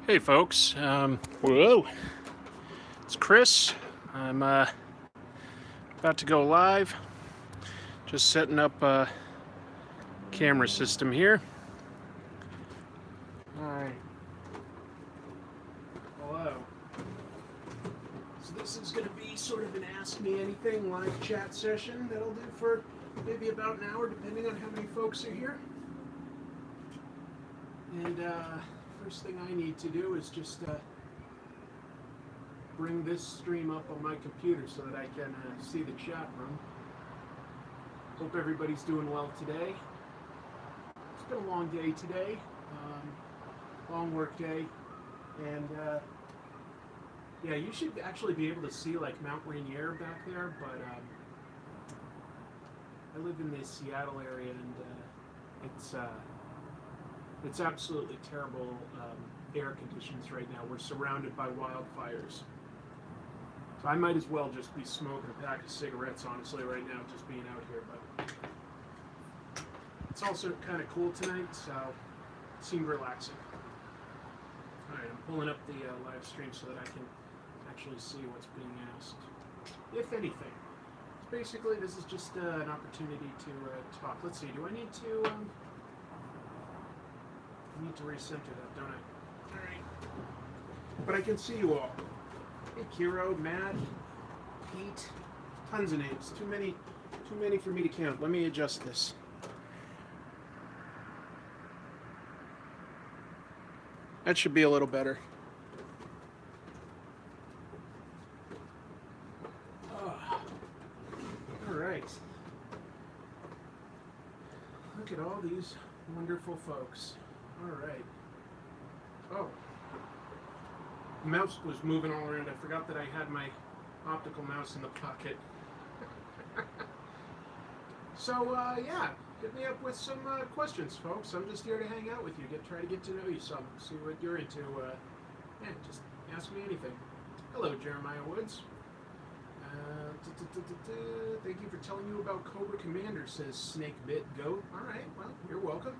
Hey folks, whoa, it's Chris. I'm about to go live. Just setting up a camera system here. Alright, hello. So this is going to be sort of an Ask Me Anything live chat session that'll do for maybe about an hour depending on how many folks are here. And first thing I need to do is just bring this stream up on my computer so that I can see the chat room. Hope everybody's doing well today. It's been a long day today, long work day, and yeah, you should actually be able to see like Mount Rainier back there, but I live in the Seattle area, and it's absolutely terrible air conditions right now. We're surrounded by wildfires. So I might as well just be smoking a pack of cigarettes, honestly, right now, just being out here. But it's also kind of cool tonight, so it seemed relaxing. All right, I'm pulling up the live stream so that I can actually see what's being asked, if anything. Basically, this is just an opportunity to talk. Let's see, do I need to... I need to recenter that, don't I? All right. But I can see you all. Hey, Kiro, Matt, Pete, tons of names. Too many for me to count. Let me adjust this. That should be a little better. All right. Look at all these wonderful folks. All right. Oh. The mouse was moving all around. I forgot that I had my optical mouse in the pocket. So, yeah, hit me up with some questions, folks. I'm just here to hang out with you, try to get to know you some, see what you're into. Yeah, just ask me anything. Hello, Jeremiah Woods. Thank you for telling you about Cobra Commander, says Snake Bit Goat. All right, well, you're welcome.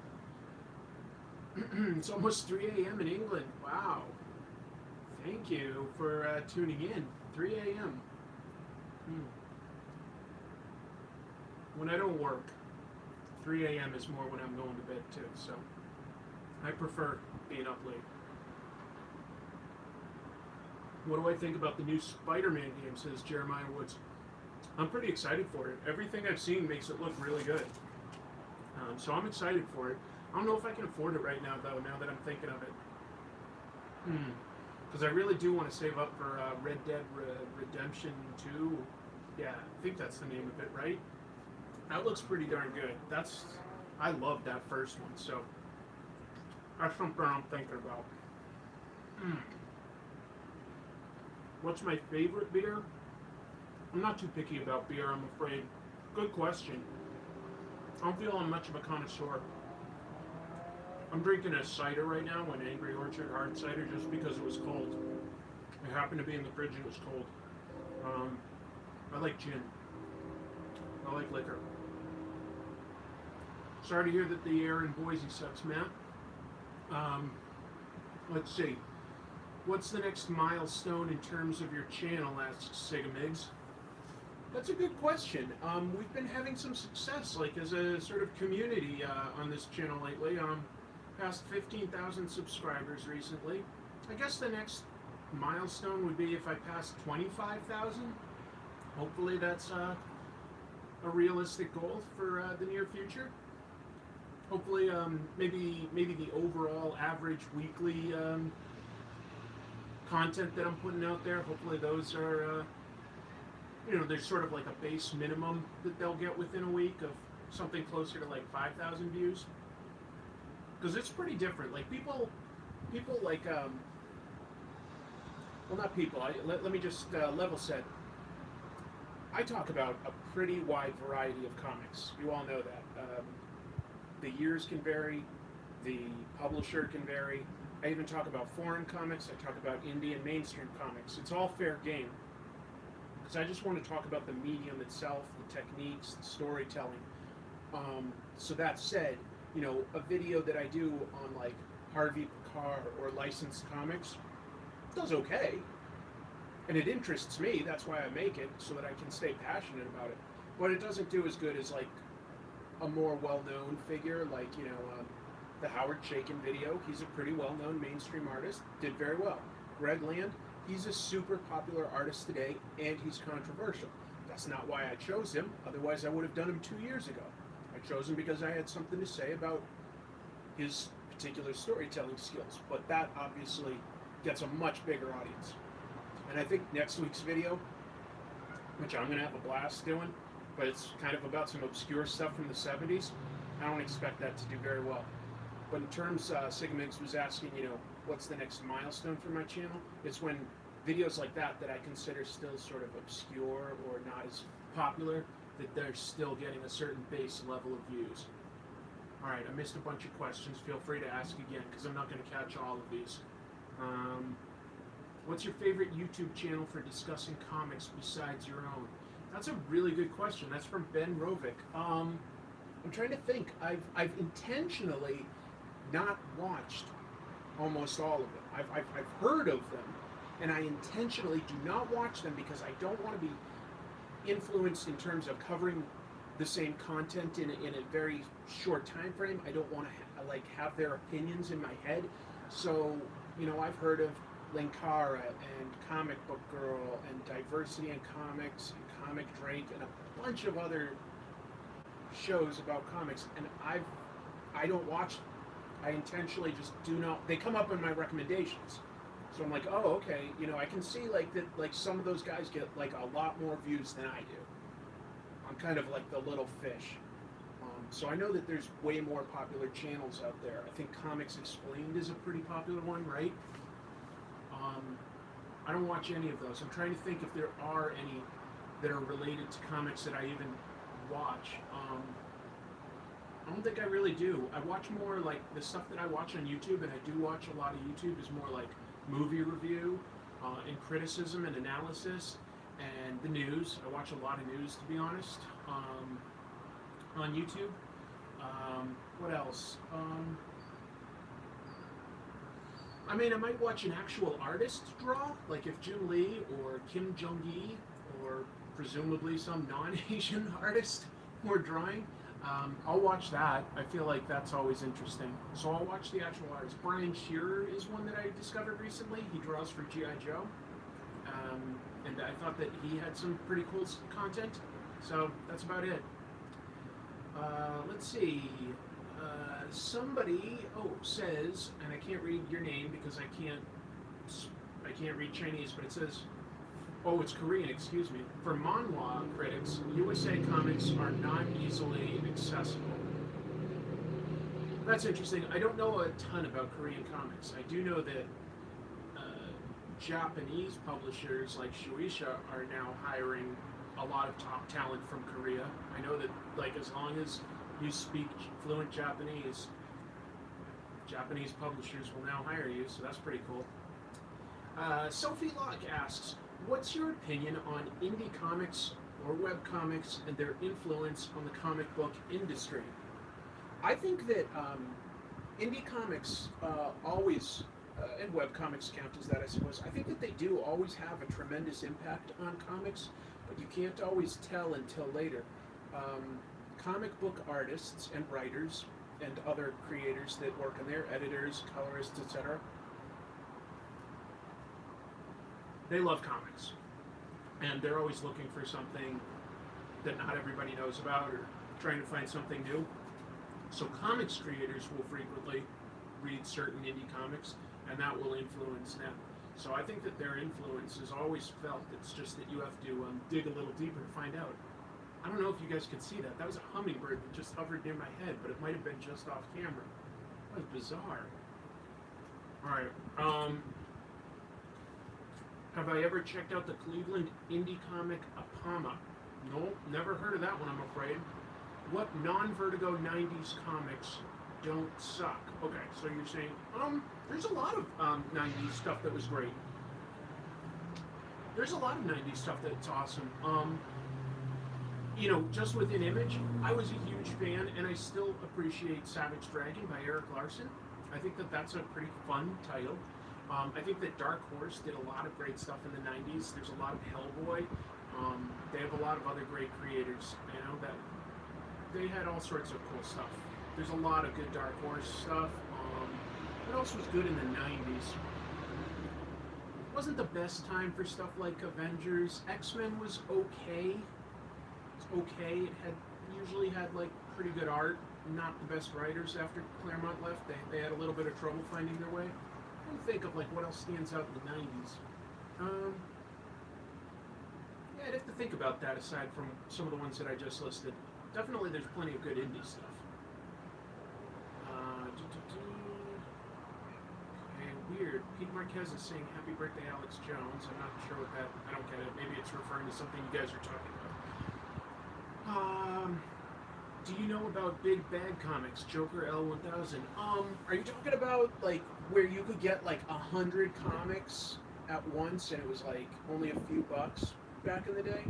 It's almost 3 a.m. in England. Wow. Thank you for tuning in. 3 a.m. When I don't work, 3 a.m. is more when I'm going to bed too, so I prefer being up late. What do I think about the new Spider-Man game, says Jeremiah Woods. I'm pretty excited for it. Everything I've seen makes it look really good. So I'm excited for it. I don't know if I can afford it right now, though, now that I'm thinking of it. Because I really do want to save up for Red Dead Redemption 2. Yeah, I think that's the name of it, right? That looks pretty darn good. I love that first one, so that's something I'm thinking about. What's my favorite beer? I'm not too picky about beer, I'm afraid. Good question. I don't feel I'm much of a connoisseur. I'm drinking a cider right now, an Angry Orchard hard cider, just because it was cold. It happened to be in the fridge and it was cold. I like gin. I like liquor. Sorry to hear that the air in Boise sucks, Matt. Let's see. What's the next milestone in terms of your channel, asks Sigamigs. That's a good question. We've been having some success, like as a sort of community on this channel lately. Past 15,000 subscribers recently. I guess the next milestone would be if I pass 25,000. Hopefully that's a realistic goal for the near future. Hopefully, maybe the overall average weekly content that I'm putting out there, hopefully those are, there's sort of like a base minimum that they'll get within a week of something closer to like 5,000 views. Because it's pretty different. Like people like, well, not people. Let me just level set. I talk about a pretty wide variety of comics. You all know that. The years can vary. The publisher can vary. I even talk about foreign comics. I talk about indie and mainstream comics. It's all fair game. Because I just want to talk about the medium itself, the techniques, the storytelling. So that said, a video that I do on like Harvey Carr or licensed comics does okay, and it interests me. That's why I make it, so that I can stay passionate about it. But it doesn't do as good as like a more well-known figure, like the Howard Chaykin video. He's a pretty well-known mainstream artist. Did very well. Greg Land, he's a super popular artist today, and he's controversial. That's not why I chose him. Otherwise, I would have done him 2 years ago. I chose him because I had something to say about his particular storytelling skills. But that obviously gets a much bigger audience. And I think next week's video, which I'm going to have a blast doing, but it's kind of about some obscure stuff from the 70s, I don't expect that to do very well. But in terms, Sigmix was asking, what's the next milestone for my channel? It's when videos like that I consider still sort of obscure or not as popular, that they're still getting a certain base level of views. All right, I missed a bunch of questions. Feel free to ask again, because I'm not going to catch all of these. What's your favorite YouTube channel for discussing comics besides your own? That's a really good question. That's from Ben Rovick. I'm trying to think. I've intentionally not watched almost all of them. I've heard of them, and I intentionally do not watch them because I don't want to be influenced in terms of covering the same content in a very short time frame. I don't want to have their opinions in my head. So, I've heard of Linkara and Comic Book Girl and Diversity in Comics and Comic Drake and a bunch of other shows about comics, and I don't watch them. I intentionally just do not. They come up in my recommendations, so I'm like, oh, okay, I can see that some of those guys get a lot more views than I do. I'm kind of like the little fish. So I know that there's way more popular channels out there. I think Comics Explained is a pretty popular one, right? I don't watch any of those. I'm trying to think if there are any that are related to comics that I even watch. I don't think I really do. I watch more like the stuff that I watch on YouTube, and I do watch a lot of YouTube, is more like movie review and criticism and analysis and the news. I watch a lot of news, to be honest, on YouTube. What else? I might watch an actual artist draw, like if Jim Lee or Kim Jong-gi or presumably some non-Asian artist were drawing. I'll watch that. I feel like that's always interesting. So I'll watch the actual artist. Brian Shearer is one that I discovered recently. He draws for G.I. Joe. And I thought that he had some pretty cool content. So that's about it. Let's see. Somebody says, and I can't read your name because I can't read Chinese, but it says, it's Korean, excuse me. For manhwa critics, USA comics are not easily accessible. That's interesting. I don't know a ton about Korean comics. I do know that Japanese publishers like Shueisha are now hiring a lot of top talent from Korea. I know that as long as you speak fluent Japanese, Japanese publishers will now hire you, so that's pretty cool. Sophie Locke asks, what's your opinion on indie comics or web comics and their influence on the comic book industry? I think that indie comics always, and web comics count as that, I suppose. I think that they do always have a tremendous impact on comics, but you can't always tell until later. Comic book artists and writers and other creators that work in there, editors, colorists, etc., they love comics. And they're always looking for something that not everybody knows about or trying to find something new. So comics creators will frequently read certain indie comics, and that will influence them. So I think that their influence is always felt. It's just that you have to dig a little deeper to find out. I don't know if you guys could see that. That was a hummingbird that just hovered near my head, but it might have been just off camera. That was bizarre. All right. Have I ever checked out the Cleveland indie comic Apama? No, never heard of that one, I'm afraid. What non-Vertigo 90s comics don't suck? Okay, so you're saying, there's a lot of 90s stuff that was great. There's a lot of 90s stuff that's awesome. Just within Image, I was a huge fan, and I still appreciate Savage Dragon by Eric Larson. I think that that's a pretty fun title. I think that Dark Horse did a lot of great stuff in the '90s. There's a lot of Hellboy. They have a lot of other great creators. You know that they had all sorts of cool stuff. There's a lot of good Dark Horse stuff. What else was good in the '90s? Wasn't the best time for stuff like Avengers. X-Men was okay. It's okay. It had usually had like pretty good art. Not the best writers after Claremont left. They had a little bit of trouble finding their way. I don't think of like what else stands out in the '90s. Yeah, I'd have to think about that aside from some of the ones that I just listed. Definitely, there's plenty of good indie stuff. Okay, weird. Pete Marquez is saying "Happy Birthday, Alex Jones." I'm not sure what that. I don't get it. Maybe it's referring to something you guys are talking about. Do you know about Big Bad Comics, Joker L1000? Are you talking about like where you could get like 100 comics at once and it was like only a few bucks back in the day?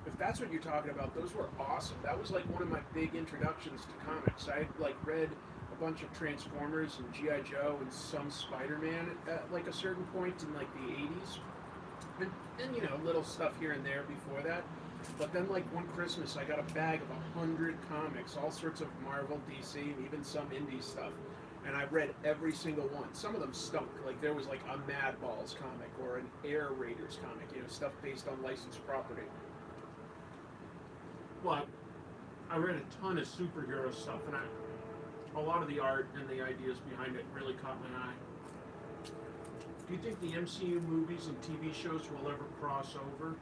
If that's what you're talking about, those were awesome. That was like one of my big introductions to comics. I like read a bunch of Transformers and G.I. Joe and some Spider-Man at like a certain point in like the 80s. And you know, little stuff here and there before that. But then, like, one Christmas, I got a bag of 100 comics, all sorts of Marvel, DC, and even some indie stuff. And I read every single one. Some of them stunk. Like, there was, like, a Mad Balls comic or an Air Raiders comic, you know, stuff based on licensed property. But I read a ton of superhero stuff, and a lot of the art and the ideas behind it really caught my eye. Do you think the MCU movies and TV shows will ever cross over?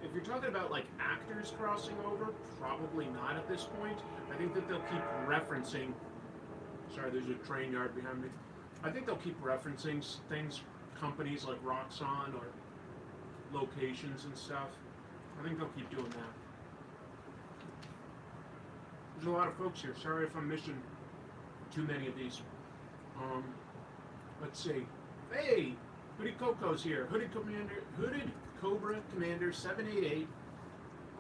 If you're talking about like actors crossing over, probably not at this point. I think that they'll keep referencing. Sorry, there's a train yard behind me. I think they'll keep referencing things, companies like Roxxon or locations and stuff. I think they'll keep doing that. There's a lot of folks here. Sorry if I'm missing too many of these. Let's see. Hey, Hooded Coco's here. Hooded Cobra Commander 788.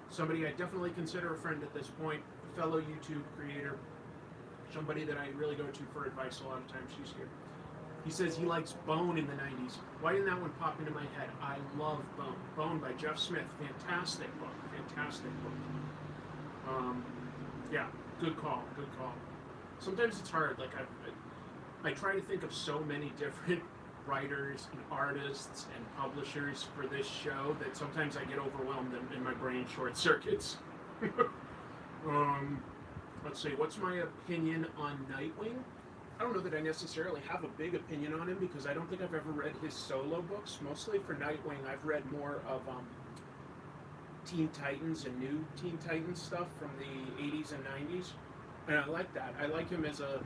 Somebody I definitely consider a friend at this point. A fellow YouTube creator. Somebody that I really go to for advice a lot of times. She's here. He says he likes Bone in the 90s. Why didn't that one pop into my head? I love Bone. Bone by Jeff Smith. Fantastic book. Fantastic book. Yeah, good call. Good call. Sometimes it's hard. Like I try to think of so many different writers and artists and publishers for this show that sometimes I get overwhelmed and my brain short circuits. Let's see, what's my opinion on Nightwing? I don't know that I necessarily have a big opinion on him because I don't think I've ever read his solo books. Mostly for Nightwing, I've read more of Teen Titans and new Teen Titans stuff from the 80s and 90s. And I like that. I like him as a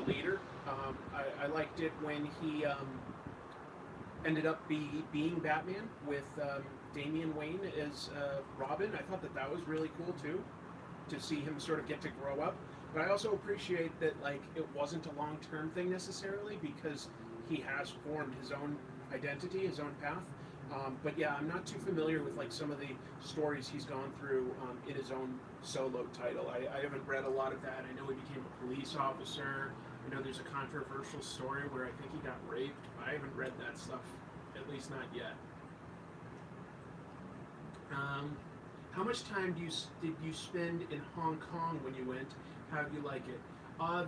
leader. I liked it when he ended up being Batman with Damian Wayne as Robin. I thought that was really cool too, to see him sort of get to grow up. But I also appreciate that like it wasn't a long-term thing necessarily because he has formed his own identity, his own path. But yeah, I'm not too familiar with like some of the stories he's gone through in his own solo title. I haven't read a lot of that. I know he became a police officer. I know there's a controversial story where I think he got raped. I haven't read that stuff, at least not yet. How much time did you spend in Hong Kong when you went? How did you like it?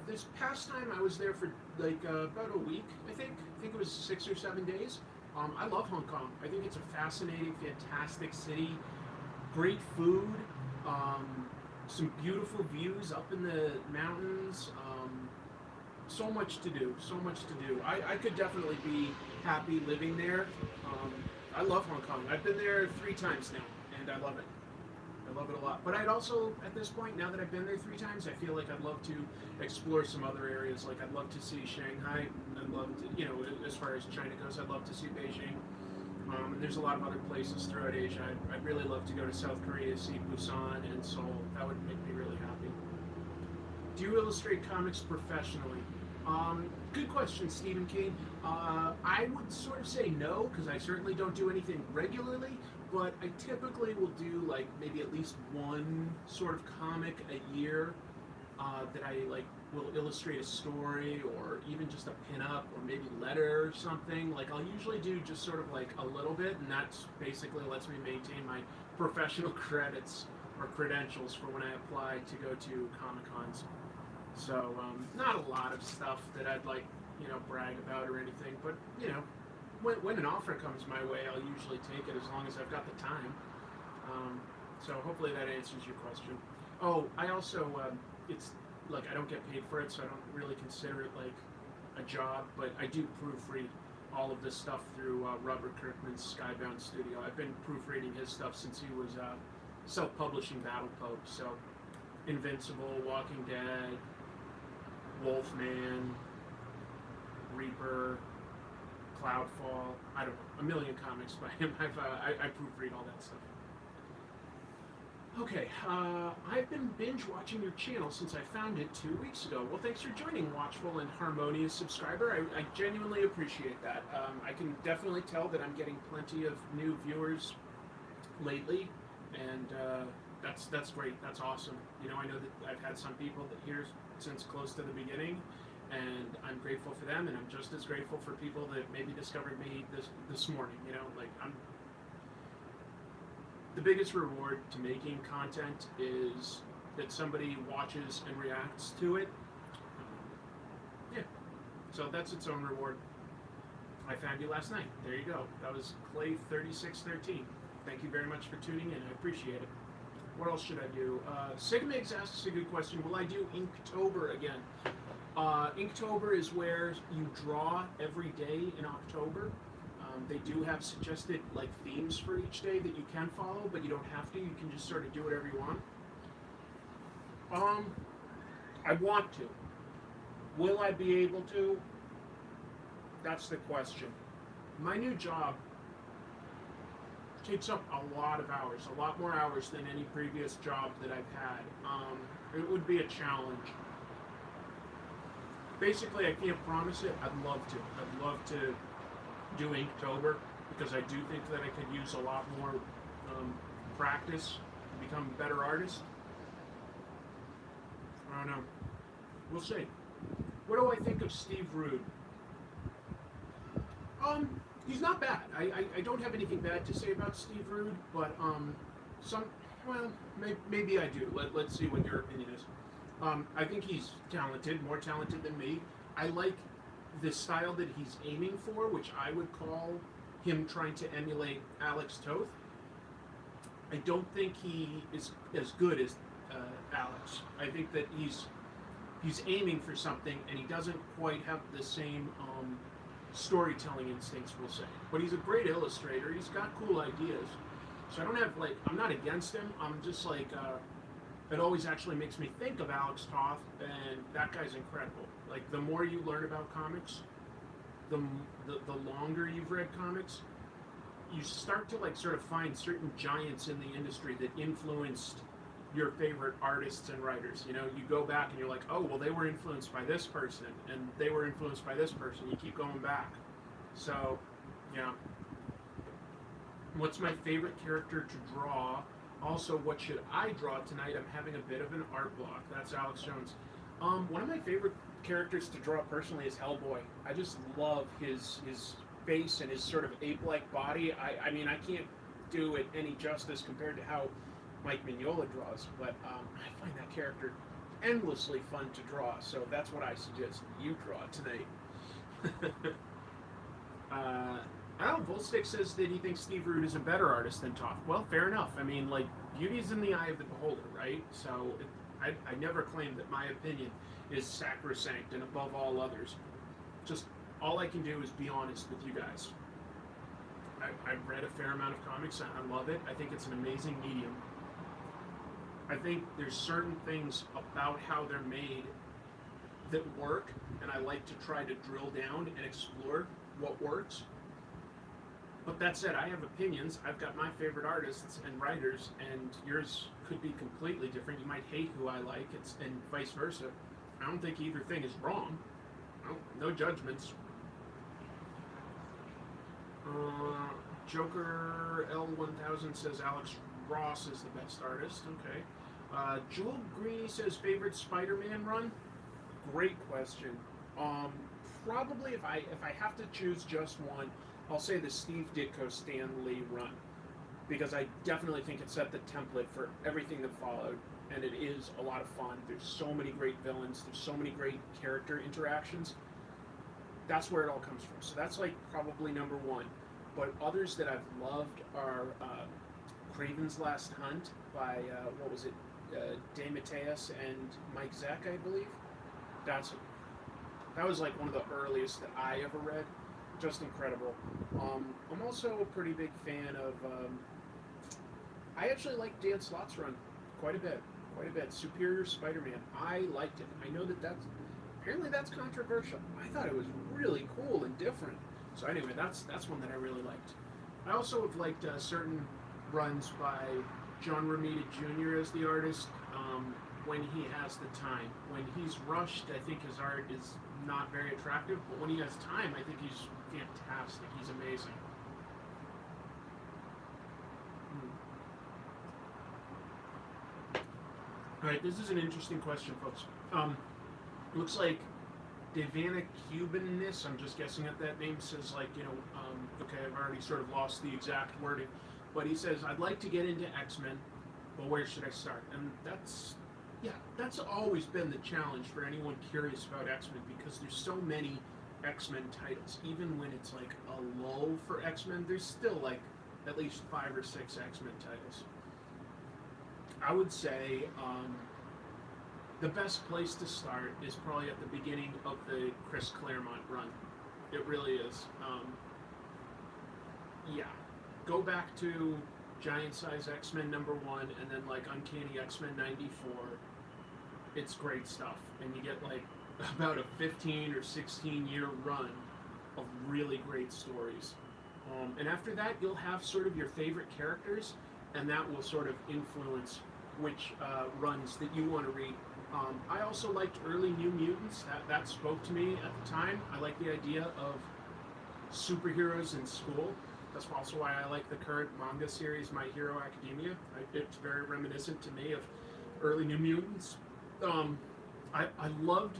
This past time I was there for like about a week, I think. I think it was 6 or 7 days. I love Hong Kong. I think it's a fascinating, fantastic city. Great food. Some beautiful views up in the mountains. So much to do. So much to do. I could definitely be happy living there. I love Hong Kong. I've been there 3 times now, and I love it. I love it a lot. But I'd also, at this point, now that I've been there 3 times, I feel like I'd love to explore some other areas. Like I'd love to see Shanghai. I'd love to, as far as China goes, I'd love to see Beijing. And there's a lot of other places throughout Asia. I'd really love to go to South Korea, see Busan and Seoul. That would make me really happy. Do you illustrate comics professionally? Good question, Stephen King. I would sort of say no, because I certainly don't do anything regularly, but I typically will do like maybe at least one sort of comic a year that I like will illustrate a story or even just a pinup or maybe letter or something. Like I'll usually do just sort of like a little bit, and that's basically lets me maintain my professional credits or credentials for when I apply to go to Comic Cons. So not a lot of stuff that I'd like, brag about or anything, but when an offer comes my way, I'll usually take it as long as I've got the time. So hopefully that answers your question. Oh, I also, it's like I don't get paid for it, so I don't really consider it like a job, but I do proofread all of this stuff through Robert Kirkman's Skybound Studio. I've been proofreading his stuff since he was self-publishing Battle Pope, so Invincible, Walking Dead, Wolfman, Reaper, Cloudfall, I don't know, a million comics by him. I proofread all that stuff. Okay, I've been binge watching your channel since I found it 2 weeks ago. Well, thanks for joining, Watchful and Harmonious subscriber. I genuinely appreciate that. I can definitely tell that I'm getting plenty of new viewers lately, and that's great. That's awesome. I know that I've had some people that hear since close to the beginning, and I'm grateful for them, and I'm just as grateful for people that maybe discovered me this morning. The biggest reward to making content is that somebody watches and reacts to it. Yeah, so that's its own reward. I found you last night. There you go. That was Clay3613. Thank you very much for tuning in. I appreciate it. What else should I do? Sigmigs asks a good question. Will I do Inktober again? Inktober is where you draw every day in October. They do have suggested themes for each day that you can follow, but you don't have to. You can just sort of do whatever you want. I want to. Will I be able to? That's the question. My new job takes up a lot of hours, a lot more hours than any previous job that I've had. It would be a challenge. Basically, I can't promise it. I'd love to. I'd love to do Inktober because I do think that I could use a lot more practice to become a better artist. I don't know. We'll see. What do I think of Steve Rude? He's not bad. I don't have anything bad to say about Steve Rude, but maybe I do. Let's see what your opinion is. I think he's talented, more talented than me. I like the style that he's aiming for, which I would call him trying to emulate Alex Toth. I don't think he is as good as Alex. I think that he's aiming for something, and he doesn't quite have the same storytelling instincts, we'll say. But he's a great illustrator. He's got cool ideas. So I don't have I'm not against him. I'm just it always actually makes me think of Alex Toth, and that guy's incredible. The more you learn about comics, the longer you've read comics, you start to sort of find certain giants in the industry that influenced your favorite artists and writers. You go back and you're like, oh, well, they were influenced by this person, and they were influenced by this person. You keep going back. So, yeah. What's my favorite character to draw? Also, what should I draw tonight? I'm having a bit of an art block. That's Alex Jones. One of my favorite characters to draw personally is Hellboy. I just love his face and his sort of ape-like body. I mean, I can't do it any justice compared to how Mike Mignola draws, but I find that character endlessly fun to draw, so that's what I suggest you draw tonight. Volstick says that he thinks Steve Rude is a better artist than Toth. Well, fair enough. I mean, beauty's in the eye of the beholder, right? So I never claim that my opinion is sacrosanct and above all others. Just all I can do is be honest with you guys. I've read a fair amount of comics. I love it. I think it's an amazing medium. I think there's certain things about how they're made that work, and I like to try to drill down and explore what works. But that said, I have opinions. I've got my favorite artists and writers, and yours could be completely different. You might hate who I like, and vice versa. I don't think either thing is wrong. No judgments. Joker L1000 says Alex Ross is the best artist. Okay. Joel Greeny says favorite Spider-Man run. Great question. Um, Probably if I have to choose just one, I'll say the Steve Ditko Stan Lee run, because I definitely think it set the template for everything that followed, and it is a lot of fun. There's so many great villains. There's so many great character interactions. That's where it all comes from. So that's like probably number one. But others that I've loved are Craven's Last Hunt by what was it, DeMatteis and Mike Zeck, I believe. That's that was like one of the earliest that I ever read. Just incredible. I'm also a pretty big fan of. I actually like Dan Slott's run quite a bit. Quite a bit. Superior Spider-Man. I liked it. I know that apparently that's controversial. I thought it was really cool and different. So anyway, that's one that I really liked. I also have liked certain runs by John Romita Jr. as the artist when he has the time. When he's rushed, I think his art is not very attractive, but when he has time, I think he's fantastic. He's amazing. All right, this is an interesting question, folks. Looks like Devana Cubanis, I'm just guessing at that name, says like, okay, I've already sort of lost the exact wording, but he says, I'd like to get into X-Men, but where should I start? And that's always been the challenge for anyone curious about X-Men, because there's so many X-Men titles. Even when it's like a lull for X-Men, there's still like at least 5 or 6 X-Men titles. I would say the best place to start is probably at the beginning of the Chris Claremont run. It really is. Go back to Giant Size X-Men #1 and then like Uncanny X-Men '94. It's great stuff. And you get like about a 15 or 16 year run of really great stories. And after that, you'll have sort of your favorite characters, and that will sort of influence which runs that you want to read. I also liked early New Mutants. That spoke to me at the time. I like the idea of superheroes in school. That's also why I like the current manga series, My Hero Academia. It's very reminiscent to me of early New Mutants. I loved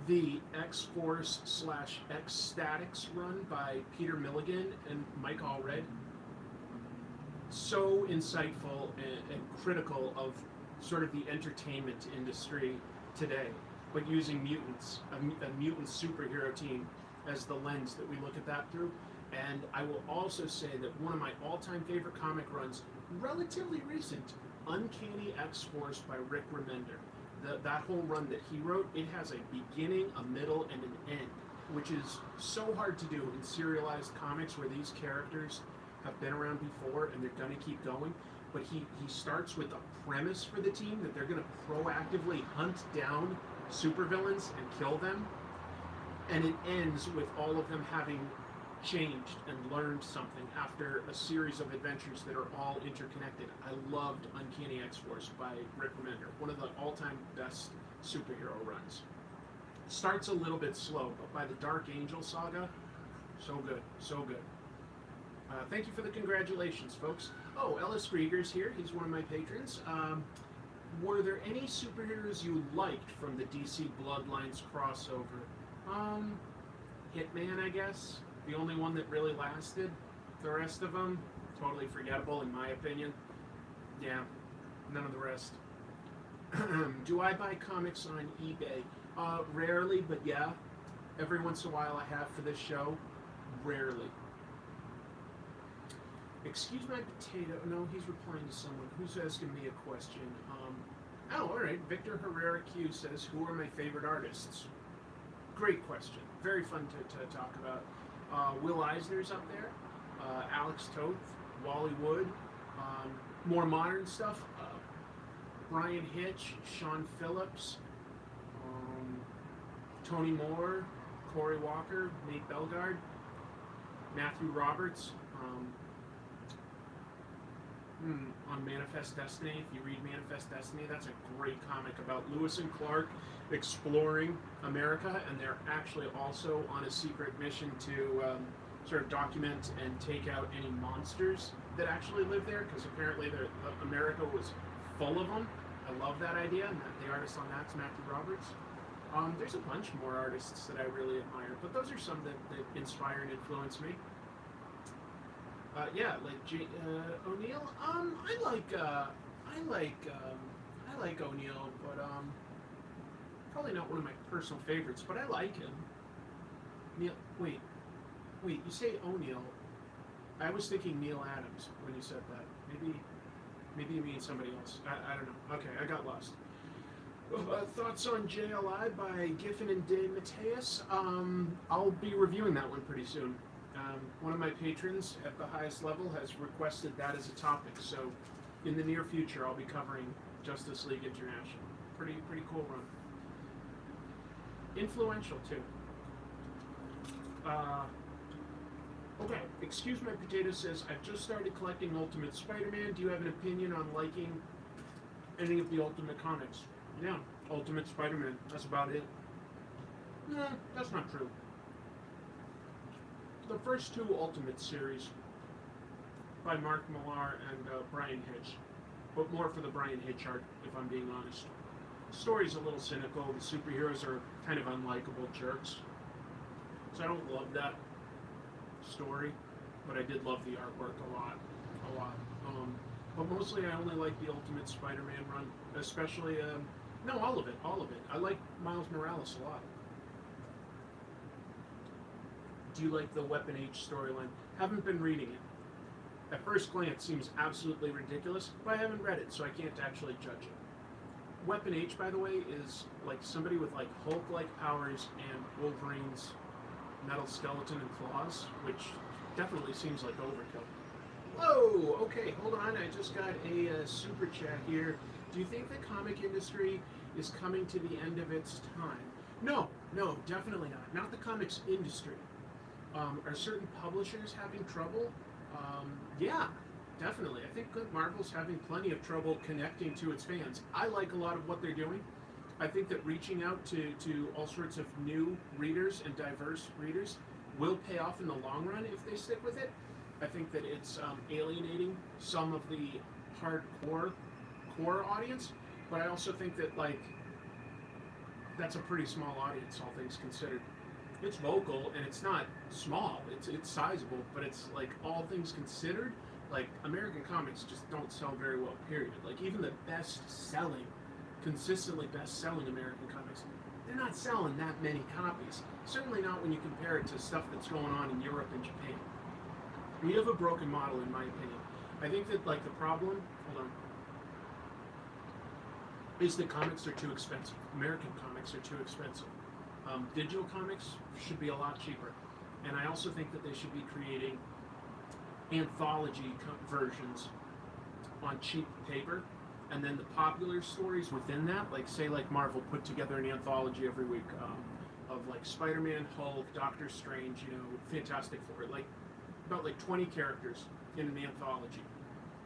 the X-Force / X-Statix run by Peter Milligan and Mike Allred. So insightful and critical of sort of the entertainment industry today, but using mutants, a mutant superhero team as the lens that we look at that through. And I will also say that one of my all-time favorite comic runs, relatively recent, Uncanny X-Force by Rick Remender. That whole run that he wrote, it has a beginning, a middle, and an end, which is so hard to do in serialized comics where these characters have been around before and they're going to keep going. But he starts with a premise for the team that they're going to proactively hunt down supervillains and kill them. And it ends with all of them having changed and learned something after a series of adventures that are all interconnected. I loved Uncanny X-Force by Rick Remender, one of the all-time best superhero runs. Starts a little bit slow, but by the Dark Angel saga, so good, so good. Thank you for the congratulations, folks. Oh, Ellis Grieger's here. He's one of my patrons. Were there any superheroes you liked from the DC Bloodlines crossover? Hitman, I guess. The only one that really lasted. The rest of them, totally forgettable in my opinion. Yeah, none of the rest. Do I buy comics on eBay? Rarely, but yeah. Every once in a while I have for this show. Rarely. Excuse my potato. No, he's replying to someone who's asking me a question. All right. Victor Herrera Q says, who are my favorite artists? Great question. Very fun to talk about. Will Eisner's up there. Alex Toth, Wally Wood. More modern stuff. Brian Hitch, Sean Phillips, Tony Moore, Corey Walker, Nate Bellegarde, Matthew Roberts. On Manifest Destiny, if you read Manifest Destiny, that's a great comic about Lewis and Clark exploring America, and they're actually also on a secret mission to sort of document and take out any monsters that actually live there, because apparently America was full of them. I love that idea, and the artist on that's Matthew Roberts. There's a bunch more artists that I really admire, but those are some that inspire and influence me. Yeah, like O'Neill. I like O'Neill, but probably not one of my personal favorites. But I like him. Neil, wait. You say O'Neill? I was thinking Neil Adams when you said that. Maybe you mean somebody else. I don't know. Okay, I got lost. Thoughts on JLI by Giffen and De Mateus. I'll be reviewing that one pretty soon. One of my patrons at the highest level has requested that as a topic, so in the near future I'll be covering Justice League International. Pretty cool run. Influential too. Okay, Excuse My Potato says, I've just started collecting Ultimate Spider-Man. Do you have an opinion on liking any of the Ultimate comics? Yeah, Ultimate Spider-Man. That's about it. No, that's not true. The first two Ultimate series by Mark Millar and Brian Hitch, but more for the Brian Hitch art, if I'm being honest. The story's a little cynical. The superheroes are kind of unlikable jerks. So I don't love that story, but I did love the artwork a lot. But mostly I only like the Ultimate Spider-Man run, especially, no, all of it. I like Miles Morales a lot. Do you like the Weapon H storyline? Haven't been reading it. At first glance, seems absolutely ridiculous, but I haven't read it, so I can't actually judge it. Weapon H, by the way, is like somebody with like Hulk-like powers and Wolverine's metal skeleton and claws, which definitely seems like overkill. Whoa! Okay, hold on. I just got a super chat here. Do you think the comic industry is coming to the end of its time? No, definitely not. Not the comics industry. Are certain publishers having trouble? Yeah, definitely. I think Marvel's having plenty of trouble connecting to its fans. I like a lot of what they're doing. I think that reaching out to all sorts of new readers and diverse readers will pay off in the long run if they stick with it. I think that it's alienating some of the hardcore core audience, but I also think that like that's a pretty small audience, all things considered. It's vocal and it's not small. It's sizable, but it's like all things considered, like American comics just don't sell very well. Period. Like even the consistently best-selling American comics, they're not selling that many copies. Certainly not when you compare it to stuff that's going on in Europe and Japan. We have a broken model, in my opinion. I think that like the problem, is that comics are too expensive. American comics are too expensive. Digital comics should be a lot cheaper. And I also think that they should be creating anthology versions on cheap paper, and then the popular stories within that, like say like Marvel put together an anthology every week of like Spider-Man, Hulk, Doctor Strange, Fantastic Four, like about like 20 characters in an anthology,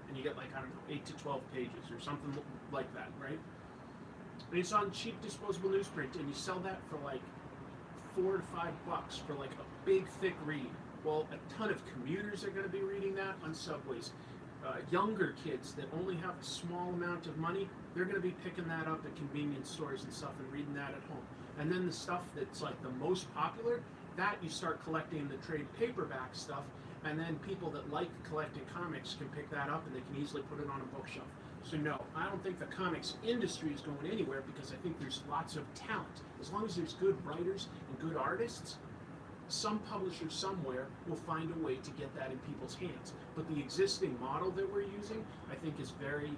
and you get like, I don't know, 8 to 12 pages or something like that, right? And it's on cheap disposable newsprint, and you sell that for like $4 to $5 for like a big thick read. Well, a ton of commuters are going to be reading that on subways. Younger kids that only have a small amount of money, they're going to be picking that up at convenience stores and stuff and reading that at home. And then the stuff that's like the most popular, that you start collecting the trade paperback stuff, and then people that like collecting comics can pick that up and they can easily put it on a bookshelf. So no, I don't think the comics industry is going anywhere, because I think there's lots of talent. As long as there's good writers and good artists, some publisher somewhere will find a way to get that in people's hands. But the existing model that we're using, I think, is very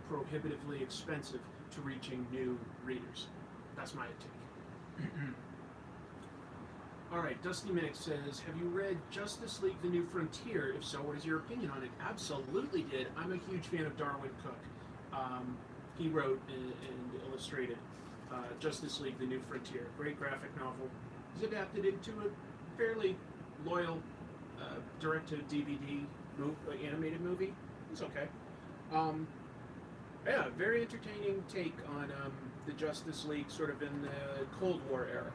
prohibitively expensive to reaching new readers. That's my take. All right, Dusty Minnick says, have you read Justice League: The New Frontier? If so, what is your opinion on it? Absolutely did. I'm a huge fan of Darwin Cook. He wrote and illustrated Justice League: The New Frontier. Great graphic novel. He's adapted into a fairly loyal direct-to-DVD animated movie. It's okay. Yeah, very entertaining take on the Justice League sort of in the Cold War era.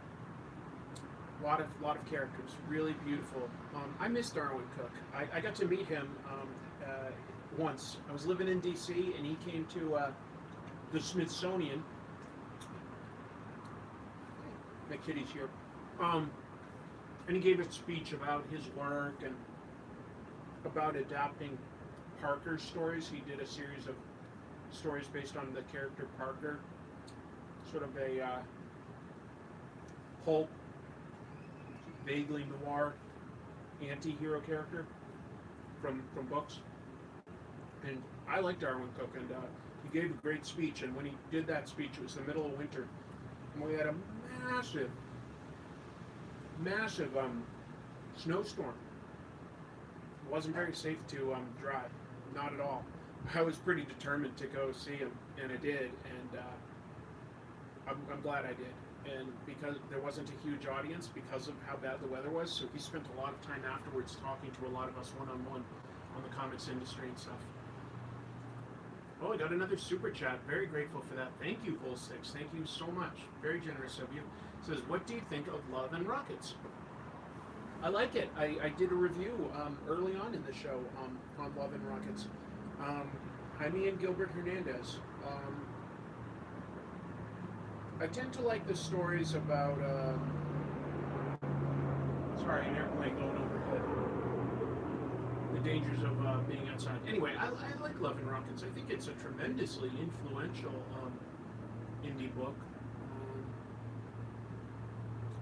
A lot of characters, really beautiful. I miss Darwin Cook. I got to meet him once. I was living in D.C. and he came to the Smithsonian. My kitty's here. Um, and he gave a speech about his work and about adapting Parker's stories. He did a series of stories based on the character Parker, sort of a pulp, vaguely noir anti-hero character from books. And I like Darwin Cook, and he gave a great speech. And when he did that speech, it was the middle of winter, and we had a massive snowstorm. It wasn't very safe to drive, not at all. I was pretty determined to go see him, and I did, and I'm glad I did. And because there wasn't a huge audience because of how bad the weather was, so he spent a lot of time afterwards talking to a lot of us one-on-one on the comics industry and stuff. Oh, I got another super chat. Very grateful for that. Thank you, Bullsticks. Thank you so much. Very generous of you. It says, what do you think of Love and Rockets? I like it. I did a review early on in the show on Love and Rockets. Jaime and Gilbert Hernandez. I tend to like the stories about... sorry, an airplane going overhead. The dangers of being outside. Anyway, I like Love and Rockets. I think it's a tremendously influential indie book.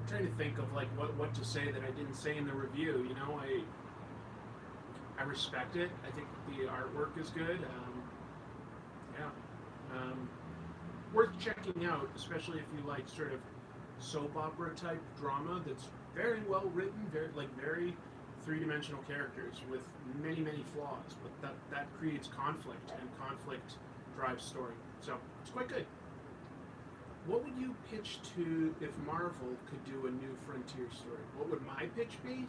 I'm trying to think of like what to say that I didn't say in the review. You know, I respect it. I think the artwork is good. Worth checking out, especially if you like sort of soap opera type drama that's very well written, very three-dimensional characters with many flaws, but that creates conflict, and conflict drives story. So it's quite good. What would you pitch to if Marvel could do a new Frontier story? What would my pitch be?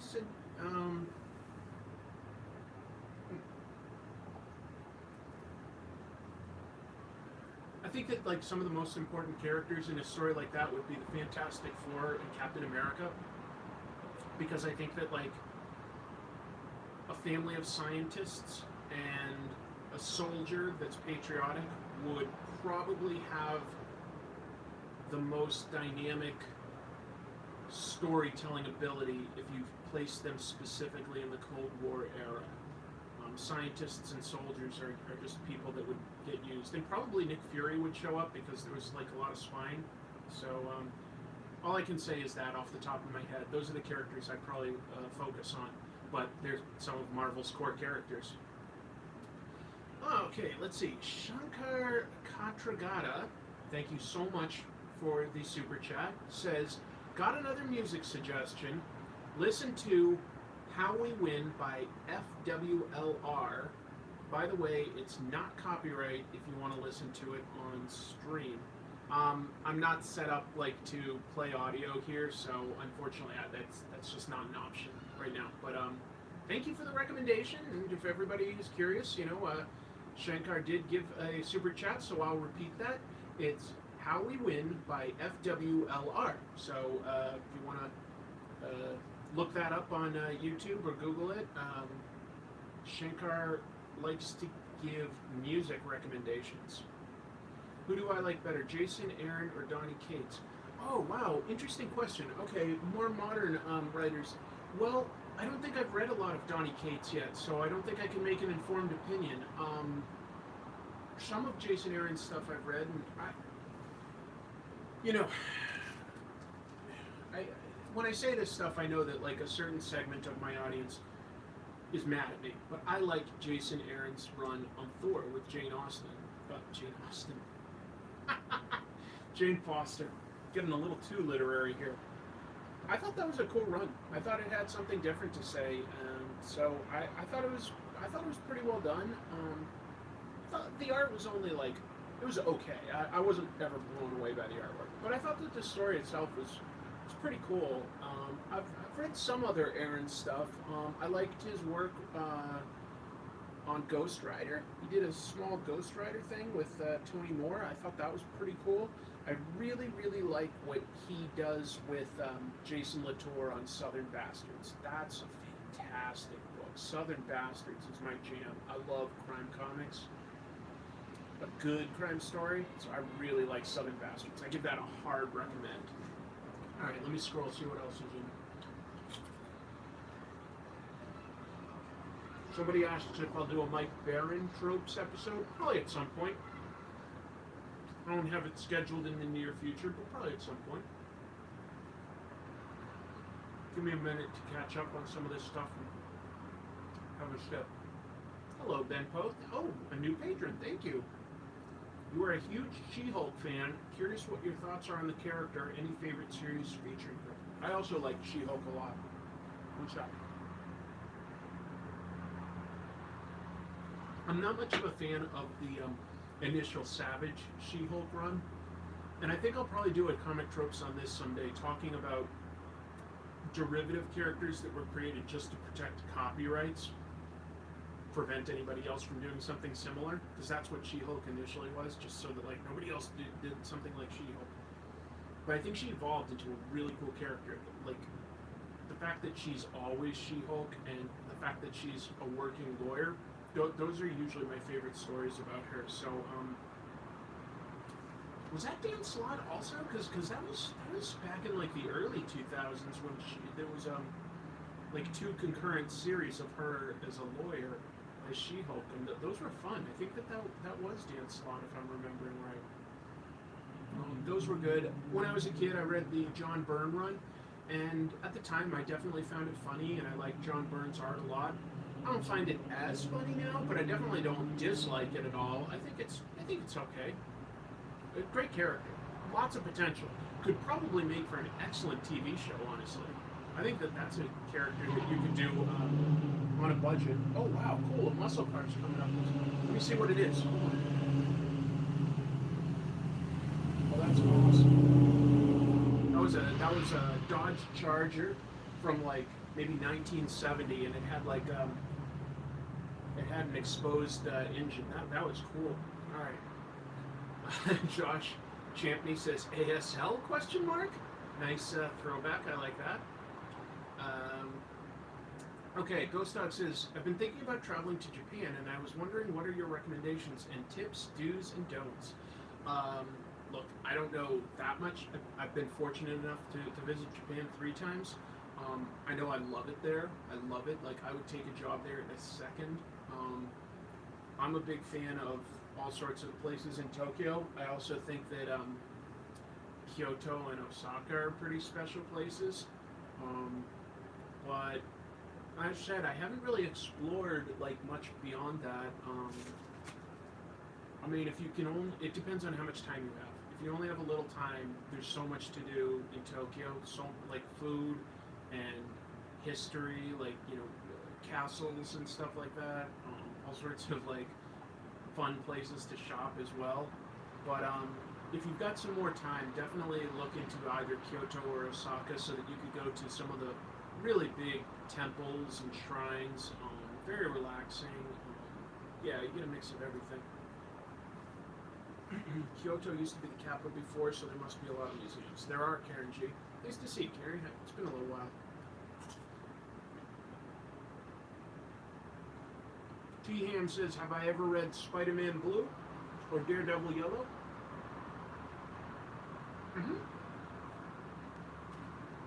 I think that like some of the most important characters in a story like that would be the Fantastic Four and Captain America, because I think that like a family of scientists and a soldier that's patriotic would probably have the most dynamic storytelling ability if you place them specifically in the Cold War era. Scientists and soldiers are just people that would get used, and probably Nick Fury would show up because there was like a lot of spying. So all I can say is that off the top of my head, those are the characters I'd probably focus on, but they're some of Marvel's core characters. Okay, let's see. Shankar Katragata, thank you so much for the super chat, says, got another music suggestion. Listen to How We Win by FWLR. By the way, it's not copyright if you want to listen to it on stream. I'm not set up like to play audio here, so unfortunately that's just not an option right now. But thank you for the recommendation, and if everybody is curious, you know, Shankar did give a super chat, so I'll repeat that. It's How We Win by FWLR. So if you want to look that up on YouTube or Google it. Shankar likes to give music recommendations. Who do I like better, Jason Aaron or Donny Cates? Oh, wow, interesting question. Okay, more modern writers. Well, I don't think I've read a lot of Donny Cates yet, so I don't think I can make an informed opinion. Some of Jason Aaron's stuff I've read, and when I say this stuff, I know that like a certain segment of my audience is mad at me, but I like Jason Aaron's run on Thor with Jane Foster. Getting a little too literary here. I thought that was a cool run. I thought it had something different to say, so I thought it was pretty well done. I thought the art was only like, it was okay. I wasn't ever blown away by the artwork, but I thought that the story itself was pretty cool. I've read some other Aaron stuff. I liked his work on Ghost Rider. He did a small Ghost Rider thing with Tony Moore. I thought that was pretty cool. I really like what he does with Jason Latour on Southern Bastards. That's a fantastic book. Southern Bastards is my jam. I love crime comics. A good crime story. So I really like Southern Bastards. I give that a hard recommend. All right, let me scroll, see what else is in. Somebody asks if I'll do a Mike Baron Tropes episode. Probably at some point. I don't have it scheduled in the near future, but probably at some point. Give me a minute to catch up on some of this stuff and have a step. Hello, Ben Poth. Oh, a new patron. Thank you. You are a huge She-Hulk fan. Curious what your thoughts are on the character. Any favorite series featuring her? I also like She-Hulk a lot. What's that? I'm not much of a fan of the initial Savage She-Hulk run, and I think I'll probably do a Comic Tropes on this someday, talking about derivative characters that were created just to protect copyrights, prevent anybody else from doing something similar, because that's what She-Hulk initially was, just so that like nobody else did something like She-Hulk. But I think she evolved into a really cool character. Like the fact that she's always She-Hulk and the fact that she's a working lawyer. Those are usually my favorite stories about her. So, was that Dan Slott also? Because that was back in like the early 2000s when there was like 2 concurrent series of her as a lawyer as She-Hulk, and those were fun. I think that was Dan Slott, if I'm remembering right. Those were good. When I was a kid, I read the John Byrne run, and at the time, I definitely found it funny, and I liked John Byrne's art a lot. I don't find it as funny now, but I definitely don't dislike it at all. I think it's okay. A great character, lots of potential. Could probably make for an excellent TV show, honestly. I think that's a character that you could do on a budget. Oh wow, cool! A muscle car's coming up. Let me see what it is. Oh, that's awesome. That was a Dodge Charger from like maybe 1970, and it had like it had an exposed engine. That was cool. All right. Josh Champney says ASL question mark. Nice throwback. I like that. Okay, Ghost Dog says, I've been thinking about traveling to Japan, and I was wondering what are your recommendations and tips, do's, and don'ts. Look, I don't know that much. I've been fortunate enough to visit Japan 3 times. I know I love it there. I love it. Like, I would take a job there in a second. I'm a big fan of all sorts of places in Tokyo. I also think that Kyoto and Osaka are pretty special places. But as I said, I haven't really explored like much beyond that. I mean, if you can only, it depends on how much time you have. If you only have a little time, there's so much to do in Tokyo. So like food and history, like castles and stuff like that. All sorts of like fun places to shop as well. But if you've got some more time, definitely look into either Kyoto or Osaka so that you could go to some of the really big temples and shrines. Very relaxing. Yeah, you get a mix of everything. Kyoto used to be the capital before, so there must be a lot of museums. There are, Karen G. Nice to see you, Karen. It's been a little while. T-Ham says, have I ever read Spider-Man Blue or Daredevil Yellow? Mm-hmm.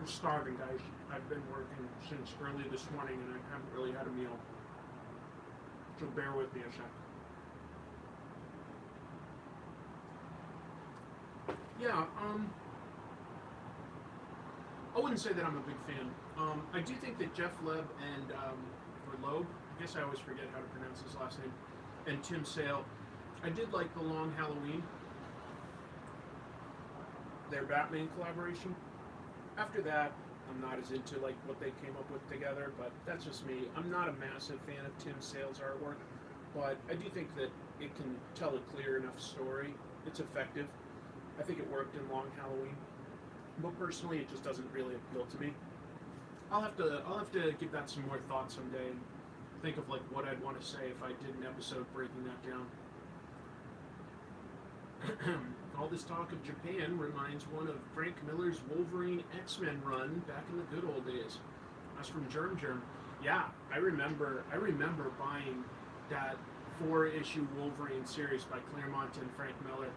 I'm starving, guys. I've been working since early this morning and I haven't really had a meal. So bear with me a sec. Yeah, I wouldn't say that I'm a big fan. I do think that Jeff Loeb and, or Loeb, I guess I always forget how to pronounce his last name, and Tim Sale, I did like the Long Halloween, their Batman collaboration. After that, I'm not as into like what they came up with together, but that's just me. I'm not a massive fan of Tim Sale's artwork, but I do think that it can tell a clear enough story. It's effective. I think it worked in Long Halloween, but personally, it just doesn't really appeal to me. I'll have to give that some more thought someday and think of like what I'd want to say if I did an episode breaking that down. All this talk of Japan reminds one of Frank Miller's Wolverine X-Men run back in the good old days. That's from Germ. Yeah, I remember buying that 4-issue Wolverine series by Claremont and Frank Miller.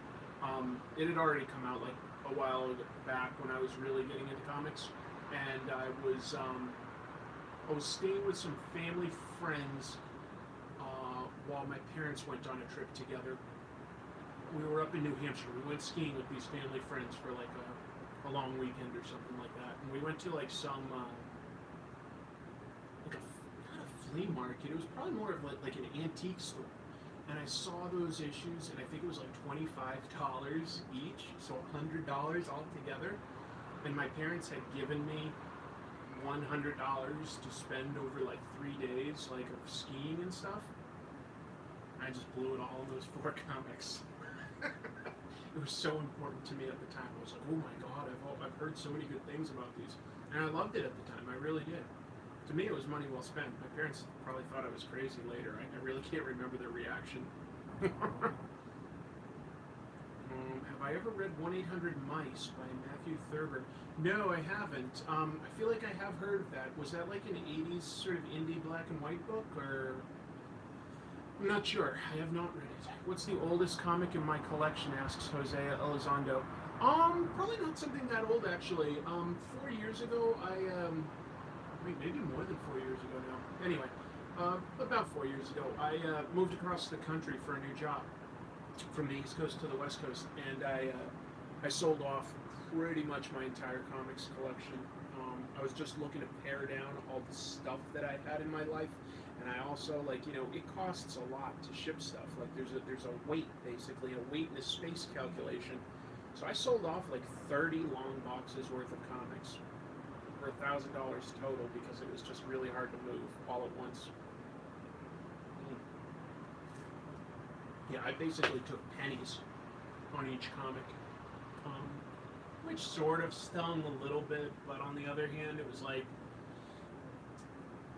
It had already come out like a while back when I was really getting into comics, and I was staying with some family friends while my parents went on a trip together. We were up in New Hampshire. We went skiing with these family friends for like a long weekend or something like that. And we went to like some like not a flea market. It was probably more of like an antique store. And I saw those issues, and I think it was like $25 each, so $100 altogether. And my parents had given me $100 to spend over like 3 days, like of skiing and stuff. I just blew it all in those 4 comics. It was so important to me at the time. I was like, oh my god, I've heard so many good things about these. And I loved it at the time, I really did. To me, it was money well spent. My parents probably thought I was crazy later. I really can't remember their reaction. Have I ever read 1-800-Mice by Matthew Thurber? No, I haven't. I feel like I have heard of that. Was that like an 80s sort of indie black and white book, or... I'm not sure. I have not read it. What's the oldest comic in my collection, asks Jose Elizondo. Probably not something that old, actually. 4 years ago, maybe more than 4 years ago now. Anyway, about 4 years ago, I moved across the country for a new job, from the East Coast to the West Coast, and I sold off pretty much my entire comics collection. I was just looking to pare down all the stuff that I had in my life. And I also, like, it costs a lot to ship stuff. Like, there's a weight, basically, a weight and a space calculation. So I sold off like 30 long boxes worth of comics for $1,000 total because it was just really hard to move all at once. Yeah, I basically took pennies on each comic, which sort of stung a little bit, but on the other hand, it was like,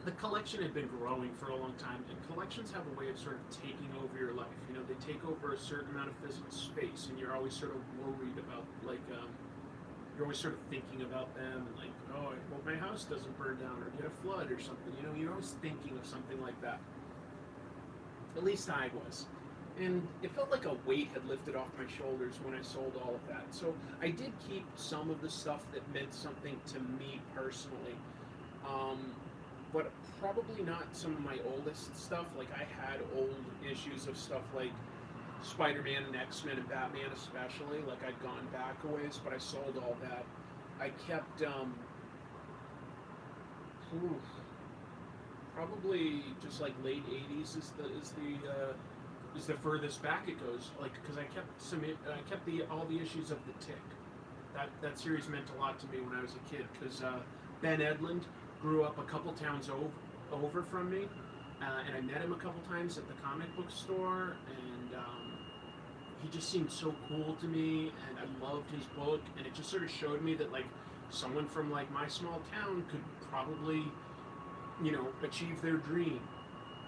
the collection had been growing for a long time, and collections have a way of sort of taking over your life. They take over a certain amount of physical space, and you're always sort of worried about, like, you're always sort of thinking about them, and like, oh, I hope my house doesn't burn down or get a flood or something. You're always thinking of something like that. At least I was. And it felt like a weight had lifted off my shoulders when I sold all of that. So I did keep some of the stuff that meant something to me personally. But probably not some of my oldest stuff. Like, I had old issues of stuff like Spider-Man and X-Men and Batman especially. Like, I'd gone back a ways, but I sold all that. I kept, probably just like late 80s is the furthest back it goes. Like, because I kept all the issues of The Tick. That series meant a lot to me when I was a kid, because Ben Edlund grew up a couple towns over from me, and I met him a couple times at the comic book store, and he just seemed so cool to me, and I loved his book, and it just sort of showed me that, like, someone from, like, my small town could probably, achieve their dream.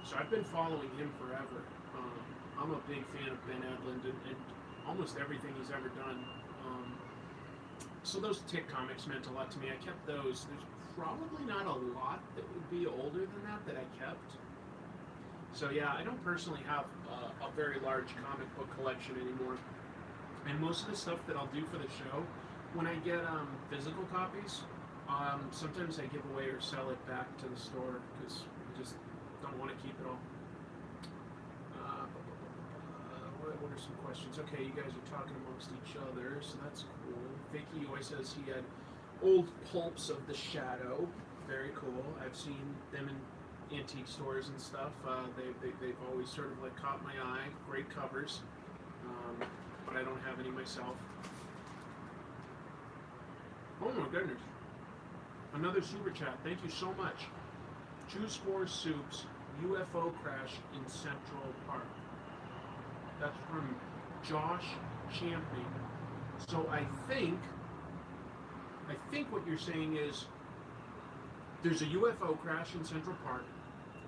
So I've been following him forever. I'm a big fan of Ben Edlund and almost everything he's ever done. So those Tick comics meant a lot to me. I kept those. There's probably not a lot that would be older than that I kept. So yeah, I don't personally have a very large comic book collection anymore. And most of the stuff that I'll do for the show, when I get physical copies, sometimes I give away or sell it back to the store because I just don't want to keep it all. What are some questions? Okay, you guys are talking amongst each other, so that's cool. Vicky always says he had old pulps of The Shadow. Very cool. I've seen them in antique stores and stuff. They've always sort of like caught my eye. Great covers, but I don't have any myself. Oh my goodness. Another super chat. Thank you so much. Choose 4 Soups. UFO crash in Central Park. That's from Josh Champney. So I think what you're saying is there's a UFO crash in Central Park,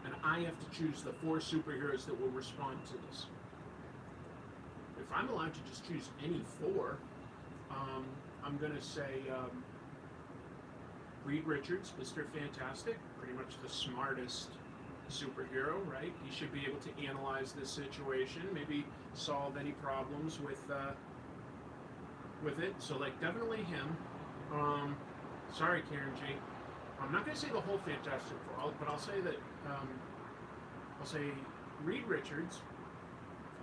and I have to choose the 4 superheroes that will respond to this. If I'm allowed to just choose any 4, I'm going to say Reed Richards, Mr. Fantastic, pretty much the smartest superhero, right? He should be able to analyze this situation, maybe solve any problems with with it. So like definitely him. Um, sorry, Karen J. I'm not going to say the whole Fantastic Four, but I'll say that I'll say Reed Richards.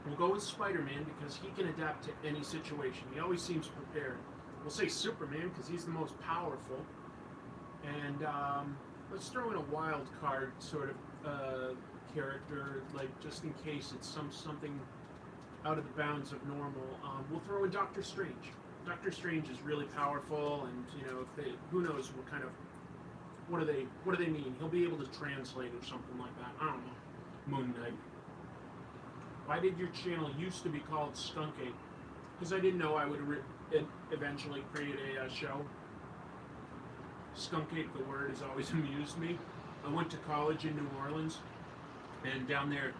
We'll go with Spider-Man because he can adapt to any situation. He always seems prepared. We'll say Superman because he's the most powerful. And let's throw in a wild card sort of character, like just in case it's something out of the bounds of normal. We'll throw in Doctor Strange. Doctor Strange is really powerful, and if they, who knows what kind of, what do they mean? He'll be able to translate or something like that. I don't know. Moon Knight. Why did your channel used to be called Skunk Ape? Because I didn't know I would eventually create a show. Skunk Ape, the word, has always amused me. I went to college in New Orleans, and down there,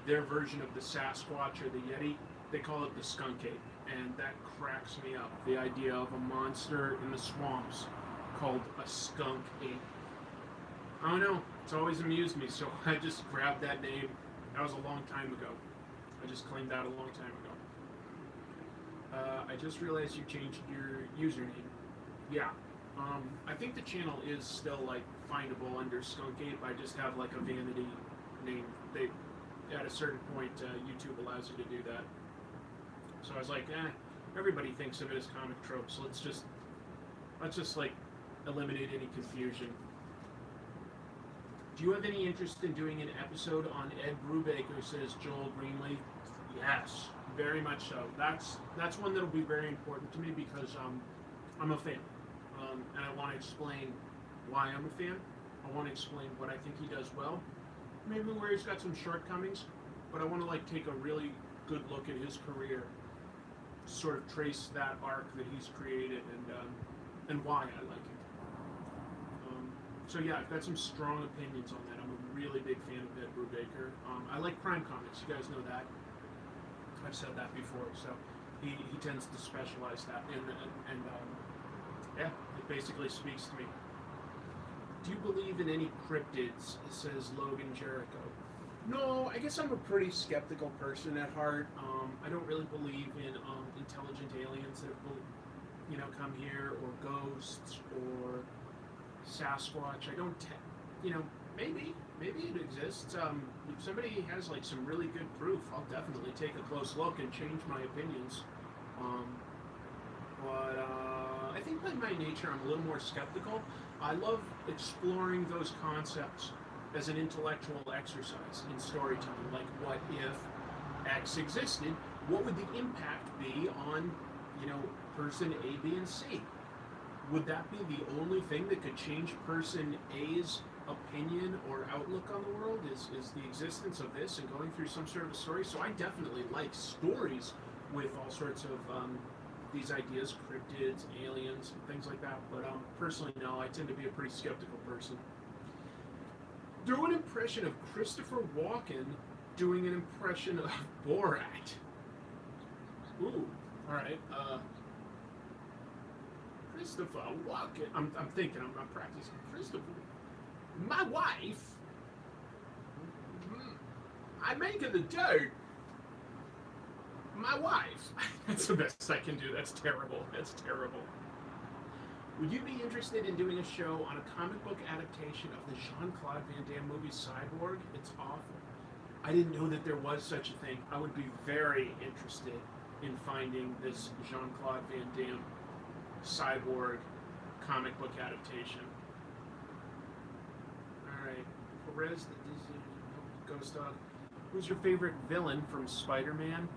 their version of the Sasquatch or the Yeti, they call it the Skunk Ape, and that cracks me up. The idea of a monster in the swamps called a skunk ape. I don't know, it's always amused me, so I just grabbed that name. That was a long time ago. I just claimed that a long time ago. I just realized you changed your username. Yeah. I think the channel is still like findable under Skunk Ape. I just have like a vanity name. They, at a certain point, YouTube allows you to do that. So I was like, everybody thinks of it as comic tropes. Let's just like eliminate any confusion. Do you have any interest in doing an episode on Ed Brubaker, says Joel Greenleaf? Yes, very much so. That's one that'll be very important to me because I'm a fan. And I want to explain why I'm a fan. I want to explain what I think he does well. Maybe where he's got some shortcomings, but I want to like take a really good look at his career, sort of trace that arc that he's created and why I like it. So yeah, I've got some strong opinions on that. I'm a really big fan of Ed Brubaker. I like crime comics. You guys know that. I've said that before. So he tends to specialize that and yeah, it basically speaks to me. Do you believe in any cryptids, says Logan Jericho? No, I guess I'm a pretty skeptical person at heart. I don't really believe in intelligent aliens that will, come here, or ghosts, or Sasquatch. I don't, maybe it exists. If somebody has like some really good proof, I'll definitely take a close look and change my opinions. But I think by my nature, I'm a little more skeptical. I love exploring those concepts as an intellectual exercise in storytelling. Like, what if X existed? What would the impact be on, person A, B, and C? Would that be the only thing that could change person A's opinion or outlook on the world? Is the existence of this and going through some sort of a story? So I definitely like stories with all sorts of these ideas, cryptids, aliens, and things like that. But personally, no, I tend to be a pretty skeptical person. Do an impression of Christopher Walken doing an impression of Borat. Ooh, all right. Christopher Walken. I'm thinking. I'm practicing. Christopher. My wife. I make in the dirt. My wife. That's the best I can do. That's terrible. That's terrible. Would you be interested in doing a show on a comic book adaptation of the Jean-Claude Van Damme movie Cyborg? It's awful. I didn't know that there was such a thing. I would be very interested in finding this Jean-Claude Van Damme Cyborg comic book adaptation. Alright. Perez, the Disney Ghost Dog. Who's your favorite villain from Spider-Man?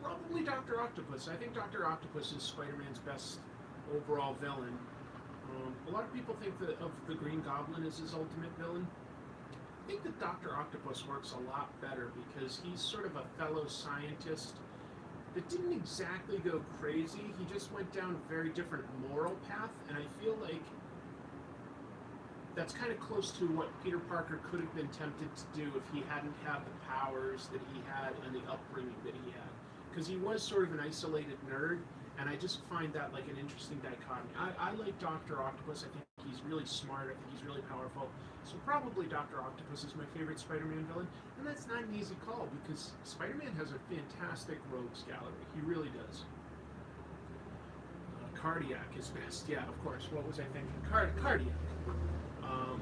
Probably Dr. Octopus. I think Dr. Octopus is Spider-Man's best overall villain. A lot of people think of the Green Goblin as his ultimate villain. I think that Dr. Octopus works a lot better because he's sort of a fellow scientist that didn't exactly go crazy. He just went down a very different moral path, and I feel like that's kind of close to what Peter Parker could have been tempted to do if he hadn't had the powers that he had and the upbringing that he had. Because he was sort of an isolated nerd, And I just find that like an interesting dichotomy. I like Doctor Octopus. I think he's really smart. I think he's really powerful. So probably Doctor Octopus is my favorite Spider-Man villain, and that's not an easy call because Spider-Man has a fantastic rogues gallery. He really does. Cardiac is best. Yeah, of course. What was I thinking? Cardiac. Um,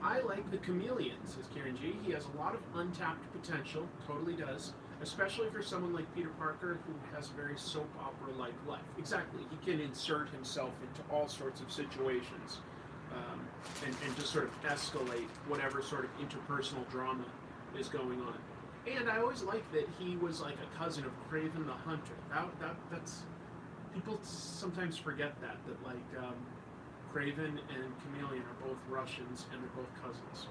I like the Chameleon, says Karen G. He has a lot of untapped potential. Totally does. Especially for someone like Peter Parker who has a very soap opera-like life. Exactly. He can insert himself into all sorts of situations and just sort of escalate whatever sort of interpersonal drama is going on. And I always liked that he was like a cousin of Kraven the Hunter. That's people sometimes forget that like Kraven and Chameleon are both Russians and they're both cousins.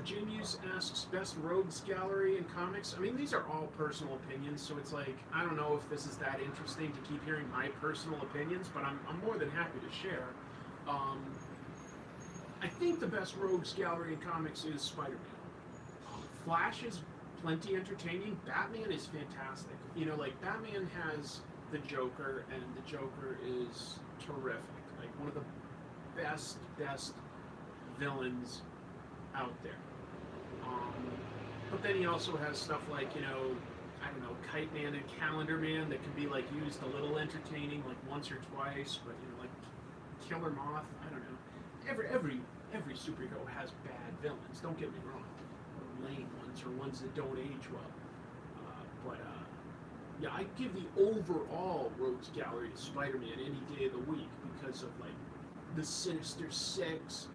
Jim Hughes asks, best rogues gallery in comics? I mean, these are all personal opinions, so it's like, I don't know if this is that interesting to keep hearing my personal opinions, but I'm more than happy to share. I think the best rogues gallery in comics is Spider-Man. Flash is plenty entertaining. Batman is fantastic. You know, like, Batman has the Joker, and the Joker is terrific. Like, one of the best villains out there. But then he also has stuff like, you know, I don't know, Kite Man and Calendar Man that can be like used a little entertaining, like once or twice, but you know, like Killer Moth, I don't know. Every superhero has bad villains, don't get me wrong. Or lame ones or ones that don't age well. Yeah, I give the overall rogues gallery to Spider-Man any day of the week because of like the Sinister Six,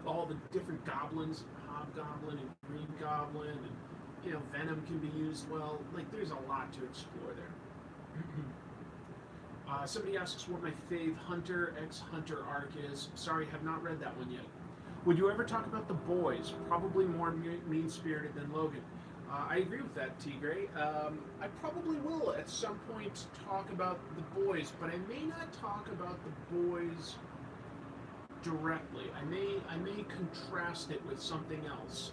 all the different goblins, Hobgoblin and Green Goblin, and you know, Venom can be used well. Like, there's a lot to explore there. Somebody asks what my fave Hunter x Hunter arc is. Sorry, have not read that one yet. Would you ever talk about the boys? Probably more mean-spirited than Logan. I agree with that, Tigray. I probably will at some point talk about the boys, but I may not talk about the boys directly. I may contrast it with something else.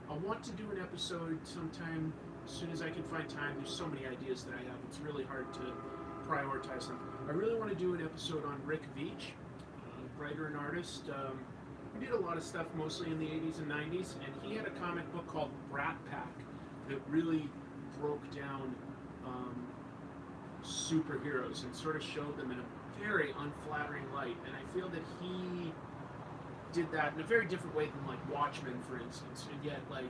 I want to do an episode sometime as soon as I can find time. There's so many ideas that I have. It's really hard to prioritize them. I really want to do an episode on Rick Veitch, writer and artist. He did a lot of stuff mostly in the 80s and 90s, and he had a comic book called Brat Pack that really broke down superheroes and sort of showed them in a very unflattering light. And I feel that he did that in a very different way than like Watchmen, for instance. And yet, like,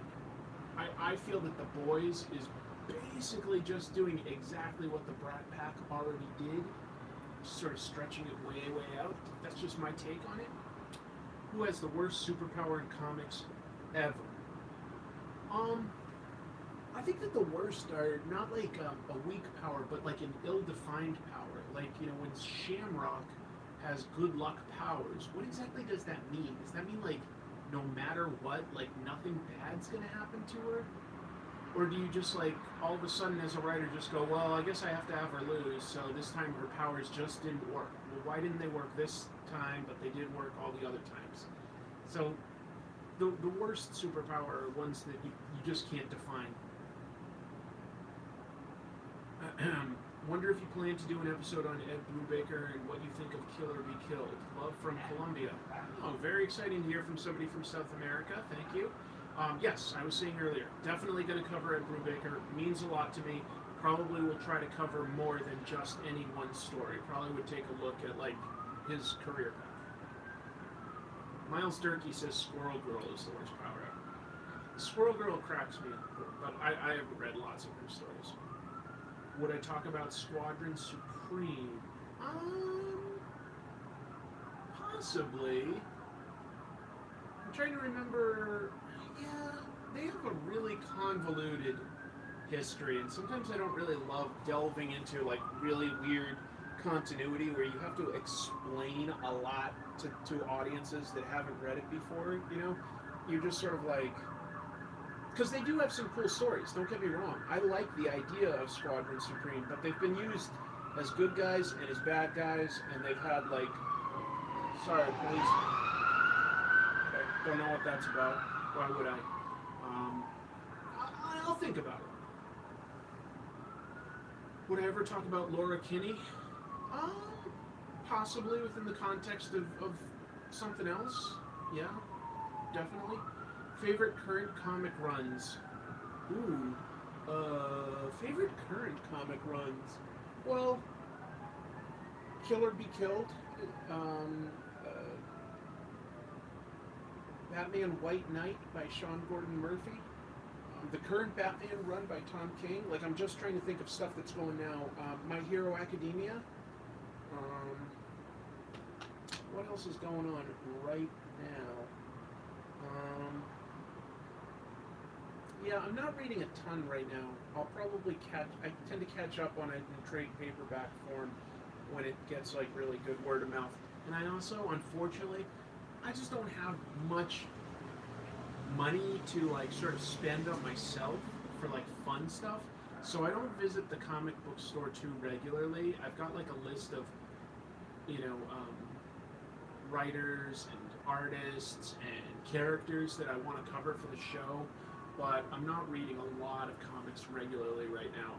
I feel that The Boys is basically just doing exactly what the Brat Pack already did, sort of stretching it way out. That's just my take on it. Who has the worst superpower in comics ever? I think that the worst are not like a weak power, but like an ill-defined power. Like, you know, when Shamrock has good luck powers, what exactly does that mean? Does that mean, like, no matter what, like, nothing bad's gonna happen to her? Or do you just, like, all of a sudden as a writer just go, well, I guess I have to have her lose, so this time her powers just didn't work. Well, why didn't they work this time, but they did work all the other times? So, the worst superpower are ones that you just can't define. Wonder if you plan to do an episode on Ed Brubaker and what you think of Kill or Be Killed. Love from Colombia. Oh, very exciting to hear from somebody from South America. Thank you. Yes, I was saying earlier, definitely going to cover Ed Brubaker. Means a lot to me. Probably will try to cover more than just any one story. Probably would take a look at, like, his career path. Miles Durkee says Squirrel Girl is the worst power ever. Squirrel Girl cracks me up, but I have read lots of her stories. Would I talk about Squadron Supreme? Possibly. I'm trying to remember. Yeah, they have a really convoluted history, and sometimes I don't really love delving into like really weird continuity where you have to explain a lot to audiences that haven't read it before. You know, you're just sort of like. Because they do have some cool stories, don't get me wrong. I like the idea of Squadron Supreme, but they've been used as good guys and as bad guys, and they've had, like... Sorry, police. Okay, don't know what that's about. Why would I? I'll think about Would I ever talk about Laura Kinney? Um, Possibly within the context of something else. Yeah, definitely. Favorite current comic runs? Ooh, favorite current comic runs? Well, Kill or Be Killed. Um, uh, Batman White Knight by Sean Gordon Murphy. The current Batman run by Tom King. Like, I'm just trying to think of stuff that's going now. My Hero Academia. Um, what else is going on right now? Yeah, I'm not reading a ton right now. I'll probably I tend to catch up on it in trade paperback form when it gets like really good word of mouth. And I also, unfortunately, I just don't have much money to like sort of spend on myself for like fun stuff. So I don't visit the comic book store too regularly. I've got like a list of, you know, writers and artists and characters that I want to cover for the show, but I'm not reading a lot of comics regularly right now.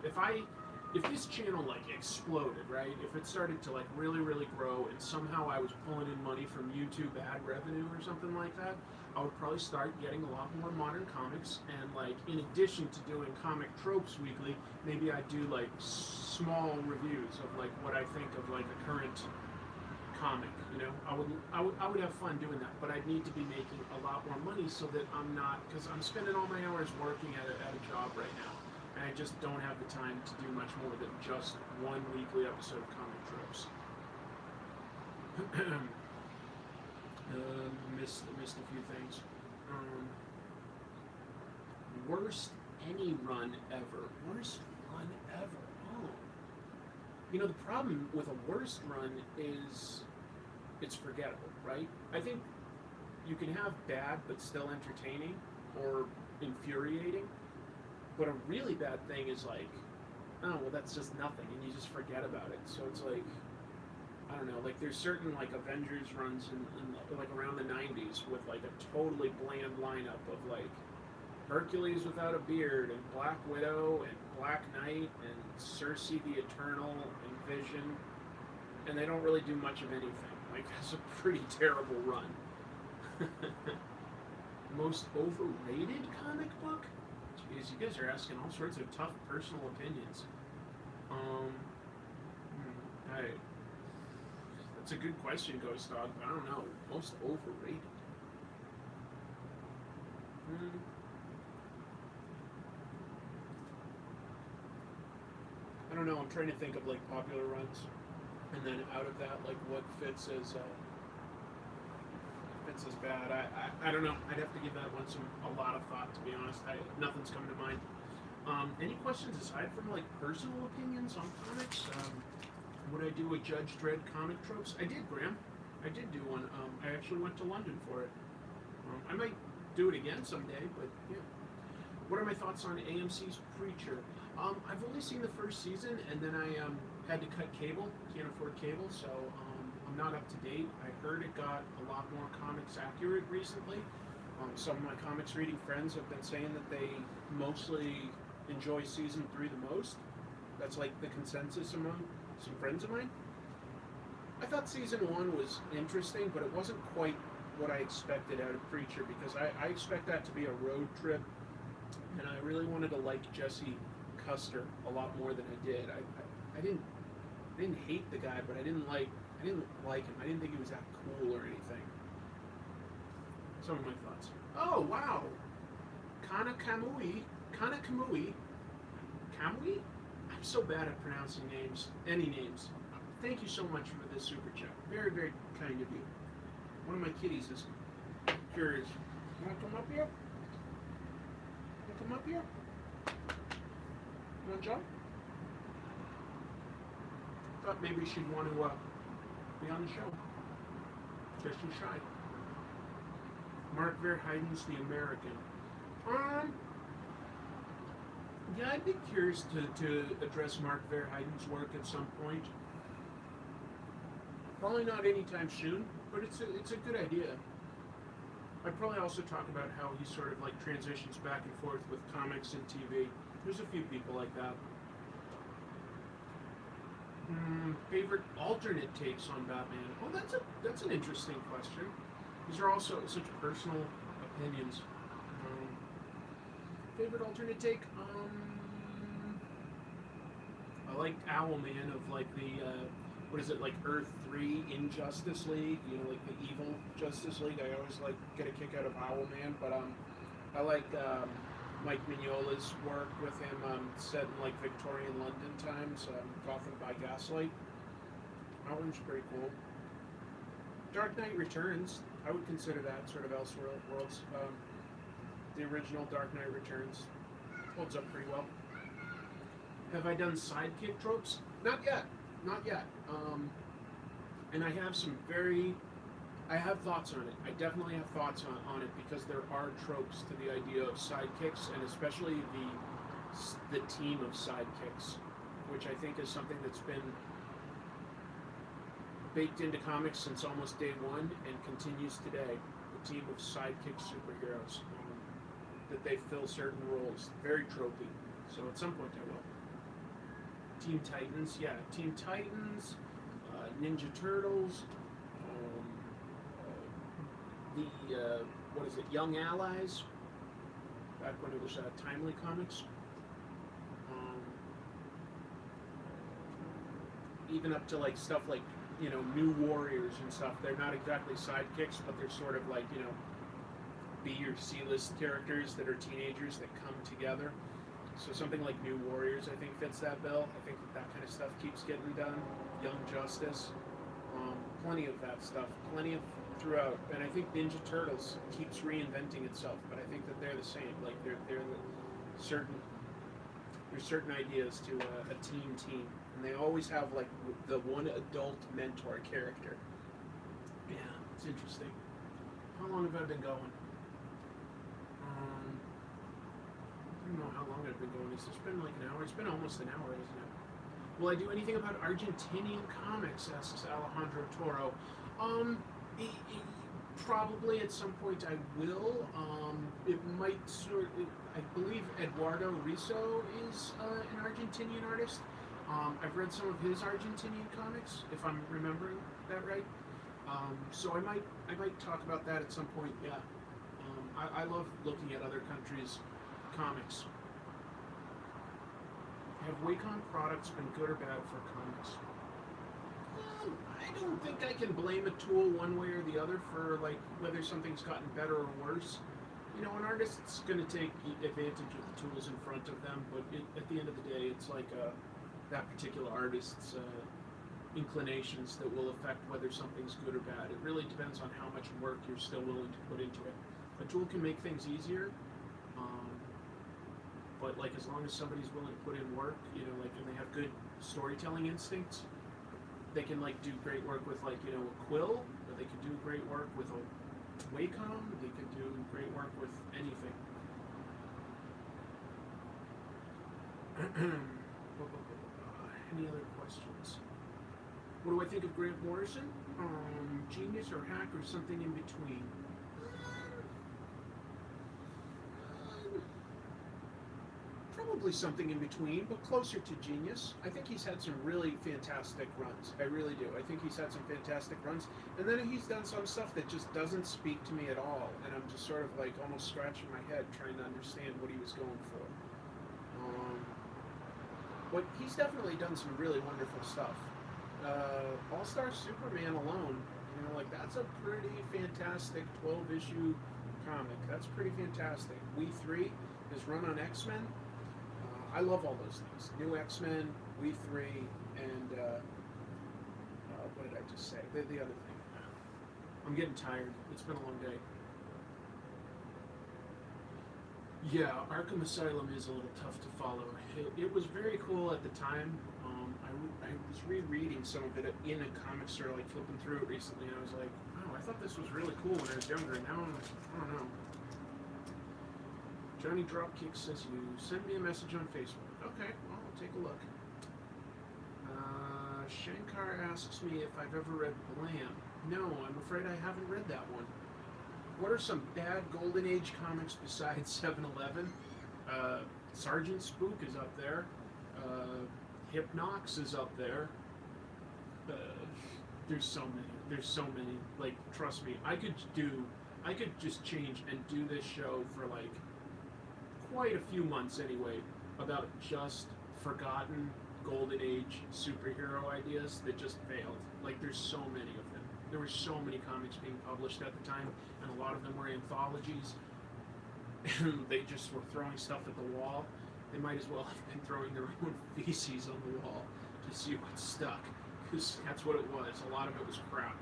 If this channel like exploded, right? If it started to like really grow and somehow I was pulling in money from YouTube ad revenue or something like that, I would probably start getting a lot more modern comics, and like in addition to doing Comic Tropes weekly, maybe I'd do like small reviews of like what I think of like a current comic. You know, I would have fun doing that, but I'd need to be making a lot more money so that I'm not, because I'm spending all my hours working at a job right now, and I just don't have the time to do much more than just one weekly episode of Comic Tropes. Missed a few things. Worst any run ever. Worst run ever. Oh. You know, the problem with a worst run is it's forgettable, right? I think you can have bad but still entertaining or infuriating, but a really bad thing is like, oh, well, that's just nothing, and you just forget about it. So it's like, I don't know, like there's certain like Avengers runs in like around the 90s with like a totally bland lineup of like Hercules without a beard and Black Widow and Black Knight and Circe the Eternal and Vision, and they don't really do much of anything. Like, that's a pretty terrible run. Most overrated comic book? Jeez, you guys are asking all sorts of tough personal opinions. That's a good question, Ghost Dog. I don't know. Most overrated. I don't know. I'm trying to think of like popular runs, and then out of that, like what fits as bad. I don't know. I'd have to give that one a lot of thought, to be honest. Nothing's coming to mind. Any questions aside from like personal opinions on comics? Would I do a Judge Dredd Comic Tropes? I did, Graham. I did do one. I actually went to London for it. I might do it again someday, but yeah. What are my thoughts on AMC's Preacher? I've only seen the first season, and then I had to cut cable. Can't afford cable, so I'm not up to date. I heard it got a lot more comics accurate recently. Some of my comics reading friends have been saying that they mostly enjoy season 3 the most. That's like the consensus among some friends of mine. I thought season 1 was interesting, but it wasn't quite what I expected out of Preacher, because I expect that to be a road trip, and I really wanted to like Jesse Custer a lot more than I did. I didn't hate the guy, but I didn't like him. I didn't think he was that cool or anything. Some of my thoughts. Oh wow, Kana Kamui. I'm so bad at pronouncing names. Any names. Thank you so much for this super chat. Very, very kind of you. One of my kitties is curious. You want to come up here? You want to jump? Thought maybe she'd want to be on the show. Just too shy. Mark Verheiden's The American. Yeah, I'd be curious to address Mark Verheiden's work at some point. Probably not anytime soon, but it's a good idea. I'd probably also talk about how he sort of like transitions back and forth with comics and TV. There's a few people like that. Favorite alternate takes on Batman? Oh, that's an interesting question. These are also such personal opinions. Um, Favorite alternate take? I like Owlman of like the what is it, like Earth 3 in Justice League? You know, like the evil Justice League. I always like get a kick out of Owlman, but I like Mike Mignola's work with him set in like Victorian London times, Gotham by Gaslight. That one's pretty cool. Dark Knight Returns, I would consider that sort of Elseworlds. The original Dark Knight Returns holds up pretty well. Have I done sidekick tropes? Not yet. Not yet. And I have thoughts on it. I definitely have thoughts on it because there are tropes to the idea of sidekicks, and especially the team of sidekicks, which I think is something that's been baked into comics since almost day one and continues today. The team of sidekick superheroes, that they fill certain roles. Very tropey. So at some point I will. Teen Titans, yeah. Teen Titans, Ninja Turtles, what is it, Young Allies, back when it was Timely Comics. Even up to like stuff like, you know, New Warriors and stuff. They're not exactly sidekicks, but they're sort of like, you know, B or C-list characters that are teenagers that come together. So something like New Warriors, I think, fits that bill. I think that kind of stuff keeps getting done. Young Justice, plenty of that stuff, plenty of throughout. And I think Ninja Turtles keeps reinventing itself, but I think that they're the same. Like they're there's certain ideas to a team, and they always have like the one adult mentor character. Yeah, it's interesting. How long have I been going? I don't know how long I've been going. It's just been like an hour. It's been almost an hour, isn't it? Will I do anything about Argentinian comics? Asks Alejandro Toro. Probably at some point I will. It might I believe Eduardo Risso is an Argentinian artist. I've read some of his Argentinian comics, if I'm remembering that right. So I might talk about that at some point. Yeah. I love looking at other countries' comics. Have Wacom products been good or bad for comics? I don't think I can blame a tool one way or the other for like whether something's gotten better or worse. You know, an artist's going to take advantage of the tools in front of them, but at the end of the day, it's like that particular artist's inclinations that will affect whether something's good or bad. It really depends on how much work you're still willing to put into it. A tool can make things easier, but like as long as somebody's willing to put in work, you know, like and they have good storytelling instincts, they can like do great work with like, you know, a quill, or they can do great work with a Wacom, they can do great work with anything. Any other questions? What do I think of Grant Morrison? Genius or hack or something in between? Probably something in between, but closer to genius. I think he's had some really fantastic runs. I really do. I think he's had some fantastic runs. And then he's done some stuff that just doesn't speak to me at all. And I'm just sort of like almost scratching my head trying to understand what he was going for. But he's definitely done some really wonderful stuff. All-Star Superman alone, you know, like that's a pretty fantastic 12-issue comic. That's pretty fantastic. We 3, his run on X-Men, I love all those things. New X-Men, We 3, and what did I just say? The other thing. I'm getting tired. It's been a long day. Yeah, Arkham Asylum is a little tough to follow. It was very cool at the time. I was rereading some of it in a comic store, like flipping through it recently, and I was like, wow, I thought this was really cool when I was younger, and now I don't know. Johnny Dropkick says you send me a message on Facebook. Okay, well, I'll take a look. Shankar asks me if I've ever read Blam. No, I'm afraid I haven't read that one. What are some bad Golden Age comics besides 7-Eleven? Sergeant Spook is up there. Hypnox is up there. Uh, there's so many. There's so many. Like, trust me, I could just change and do this show for like quite a few months anyway about just forgotten golden age superhero ideas that just failed. Like, there's so many of them. There were so many comics being published at the time, and a lot of them were anthologies. And they just were throwing stuff at the wall. They might as well have been throwing their own feces on the wall to see what stuck, because that's what it was. A lot of it was crap.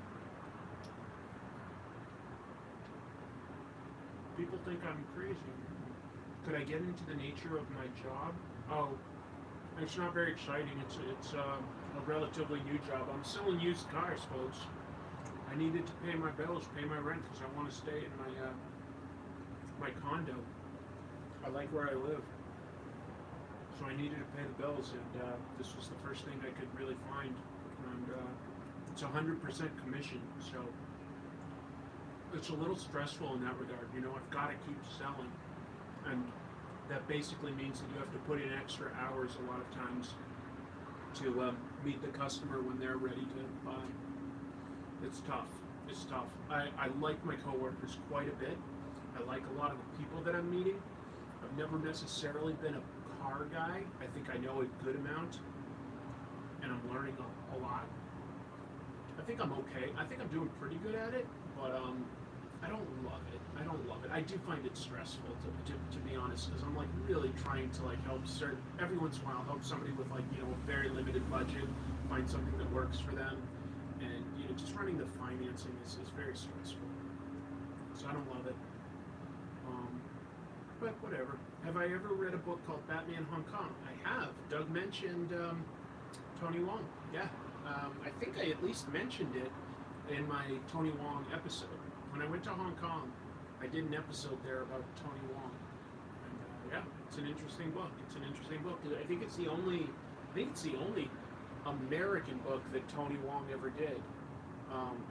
People think I'm crazy. Could I get into the nature of my job? Oh, it's not very exciting. It's a relatively new job. I'm selling used cars, folks. I needed to pay my bills, pay my rent, because I want to stay in my condo. I like where I live, so I needed to pay the bills, and this was the first thing I could really find. And it's 100% commission, so it's a little stressful in that regard. You know, I've got to keep selling, and that basically means that you have to put in extra hours a lot of times to meet the customer when they're ready to buy. It's tough. It's tough. I like my coworkers quite a bit. I like a lot of the people that I'm meeting. I've never necessarily been a car guy. I think I know a good amount, and I'm learning a lot. I think I'm okay. I think I'm doing pretty good at it, but I don't love it. I don't love it. I do find it stressful, to be honest, because I'm like really trying to like help every once in a while help somebody with like, you know, a very limited budget find something that works for them, and you know, just running the financing is very stressful. So I don't love it. But whatever. Have I ever read a book called Batman Hong Kong? I have. Doug mentioned Tony Wong. Yeah. I think I at least mentioned it in my Tony Wong episode. When I went to Hong Kong, I did an episode there about Tony Wong. And yeah, it's an interesting book. It's an interesting book. I think it's the only American book that Tony Wong ever did.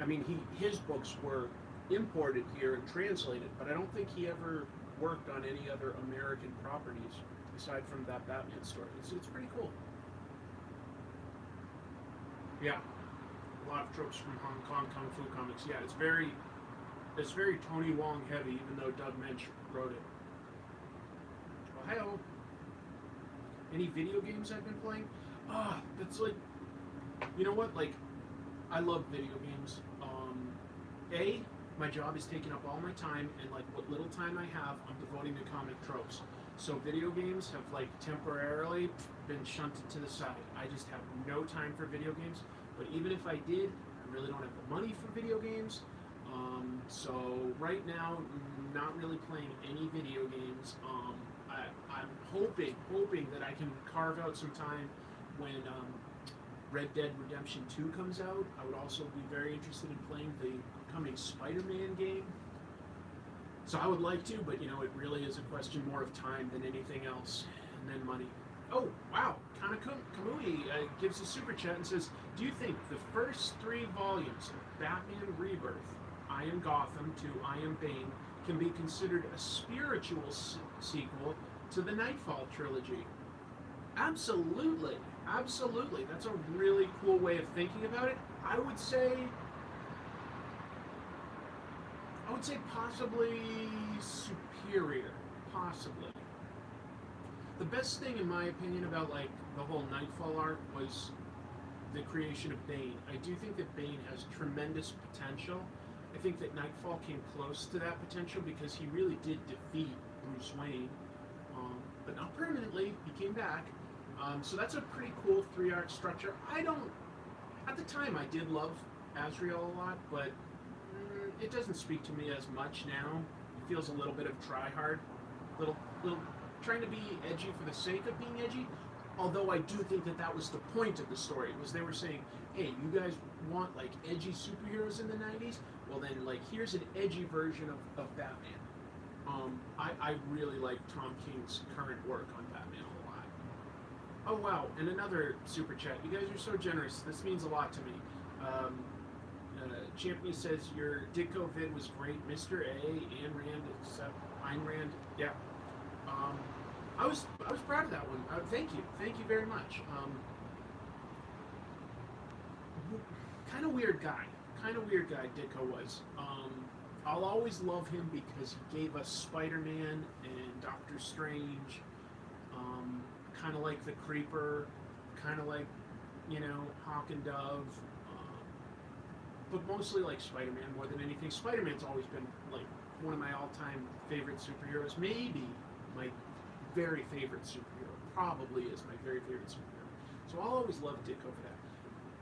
I mean, his books were imported here and translated, but I don't think he ever worked on any other American properties aside from that Batman story. It's pretty cool. Yeah, a lot of tropes from Hong Kong Kung Fu comics. Yeah, it's very Tony Wong heavy, even though Doug Mensch wrote it. Ohio. Any video games I've been playing? That's like, you know what? Like, I love video games. My job is taking up all my time, and like what little time I have, I'm devoting to comic tropes. So video games have like temporarily been shunted to the side. I just have no time for video games. But even if I did, I really don't have the money for video games. So right now, not really playing any video games. I'm hoping that I can carve out some time when Red Dead Redemption 2 comes out. I would also be very interested in playing the upcoming Spider-Man game. So I would like to, but you know, it really is a question more of time than anything else, and then money. Oh, wow. Kana Kamui gives a super chat and says, do you think the first 3 volumes of Batman Rebirth, I Am Gotham to I Am Bane, can be considered a spiritual sequel to the Nightfall trilogy? Absolutely. Absolutely. That's a really cool way of thinking about it. I would say possibly superior. Possibly. The best thing, in my opinion, about like the whole Nightfall arc was the creation of Bane. I do think that Bane has tremendous potential. I think that Nightfall came close to that potential because he really did defeat Bruce Wayne, but not permanently. He came back. So that's a pretty cool 3-arc structure. At the time I did love Azrael a lot, but it doesn't speak to me as much now. It feels a little bit of try-hard, little trying to be edgy for the sake of being edgy. Although I do think that was the point of the story, was they were saying, hey, you guys want like edgy superheroes in the 90s? Well then, like, here's an edgy version of Batman. I really like Tom King's current work on Batman a lot. Oh wow, and another super chat. You guys are so generous. This means a lot to me. Champion says your Ditko vid was great. Mr. A, Ayn Rand, except Ayn Rand. Yeah. I was proud of that one. Thank you very much. kind of weird guy. Kind of weird guy Ditko was. I'll always love him because he gave us Spider-Man and Doctor Strange. Kind of like the Creeper. Kind of like, Hawk and Dove. But mostly like Spider-Man more than anything. Spider-Man's always been like one of my all-time favorite superheroes. Maybe my very favorite superhero. Probably is my very favorite superhero. So I'll always love Ditko for that.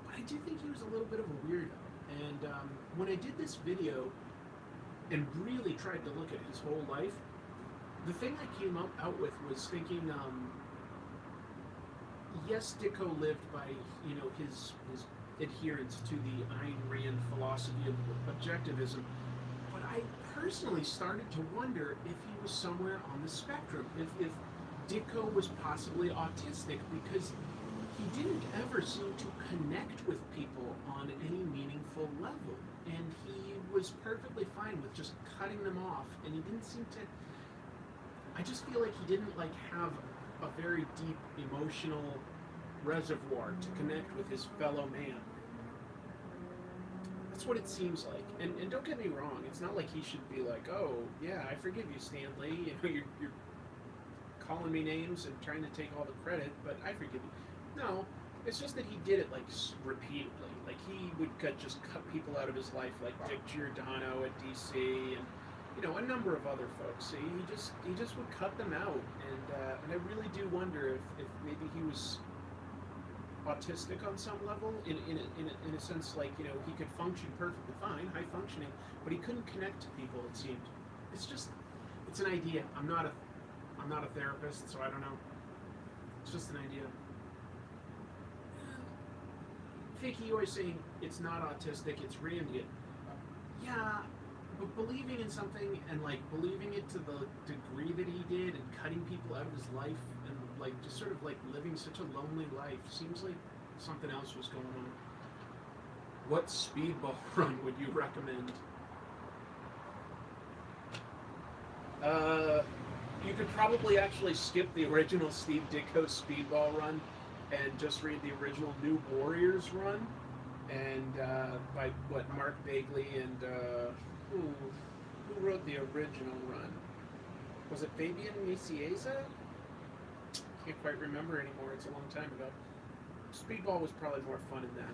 But I do think he was a little bit of a weirdo. And when I did this video and really tried to look at his whole life, the thing I came out with was thinking, yes, Ditko lived by his adherence to the Ayn Rand philosophy of objectivism, but I personally started to wonder if he was somewhere on the spectrum, if Ditko was possibly autistic, because he didn't ever seem to connect with people on any meaningful level, and he was perfectly fine with just cutting them off, and he didn't seem to. I just feel like he didn't have a very deep emotional reservoir to connect with his fellow man. That's what it seems like. And don't get me wrong, it's not like he should be like, oh yeah, I forgive you, Stanley. You're calling me names and trying to take all the credit, but I forgive you. No, it's just that he did it repeatedly. Like he would just cut people out of his life, like Dick Giordano at DC, and a number of other folks. He just would cut them out, and I really do wonder if maybe he was autistic on some level, in a sense, like he could function perfectly fine, high functioning, but he couldn't connect to people. It seemed. It's an idea. I'm not a therapist, so I don't know. It's just an idea. Fakey, you always saying it's not autistic, it's Randian. Yeah, but believing in something and believing it to the degree that he did and cutting people out of his life and just sort of living such a lonely life seems like something else was going on. What speedball run would you recommend? You could probably actually skip the original Steve Ditko speedball run and just read the original New Warriors run, and by Mark Bagley and who wrote the original run? Was it Fabian Nicieza? Can't quite remember anymore. It's a long time ago. Speedball was probably more fun in that.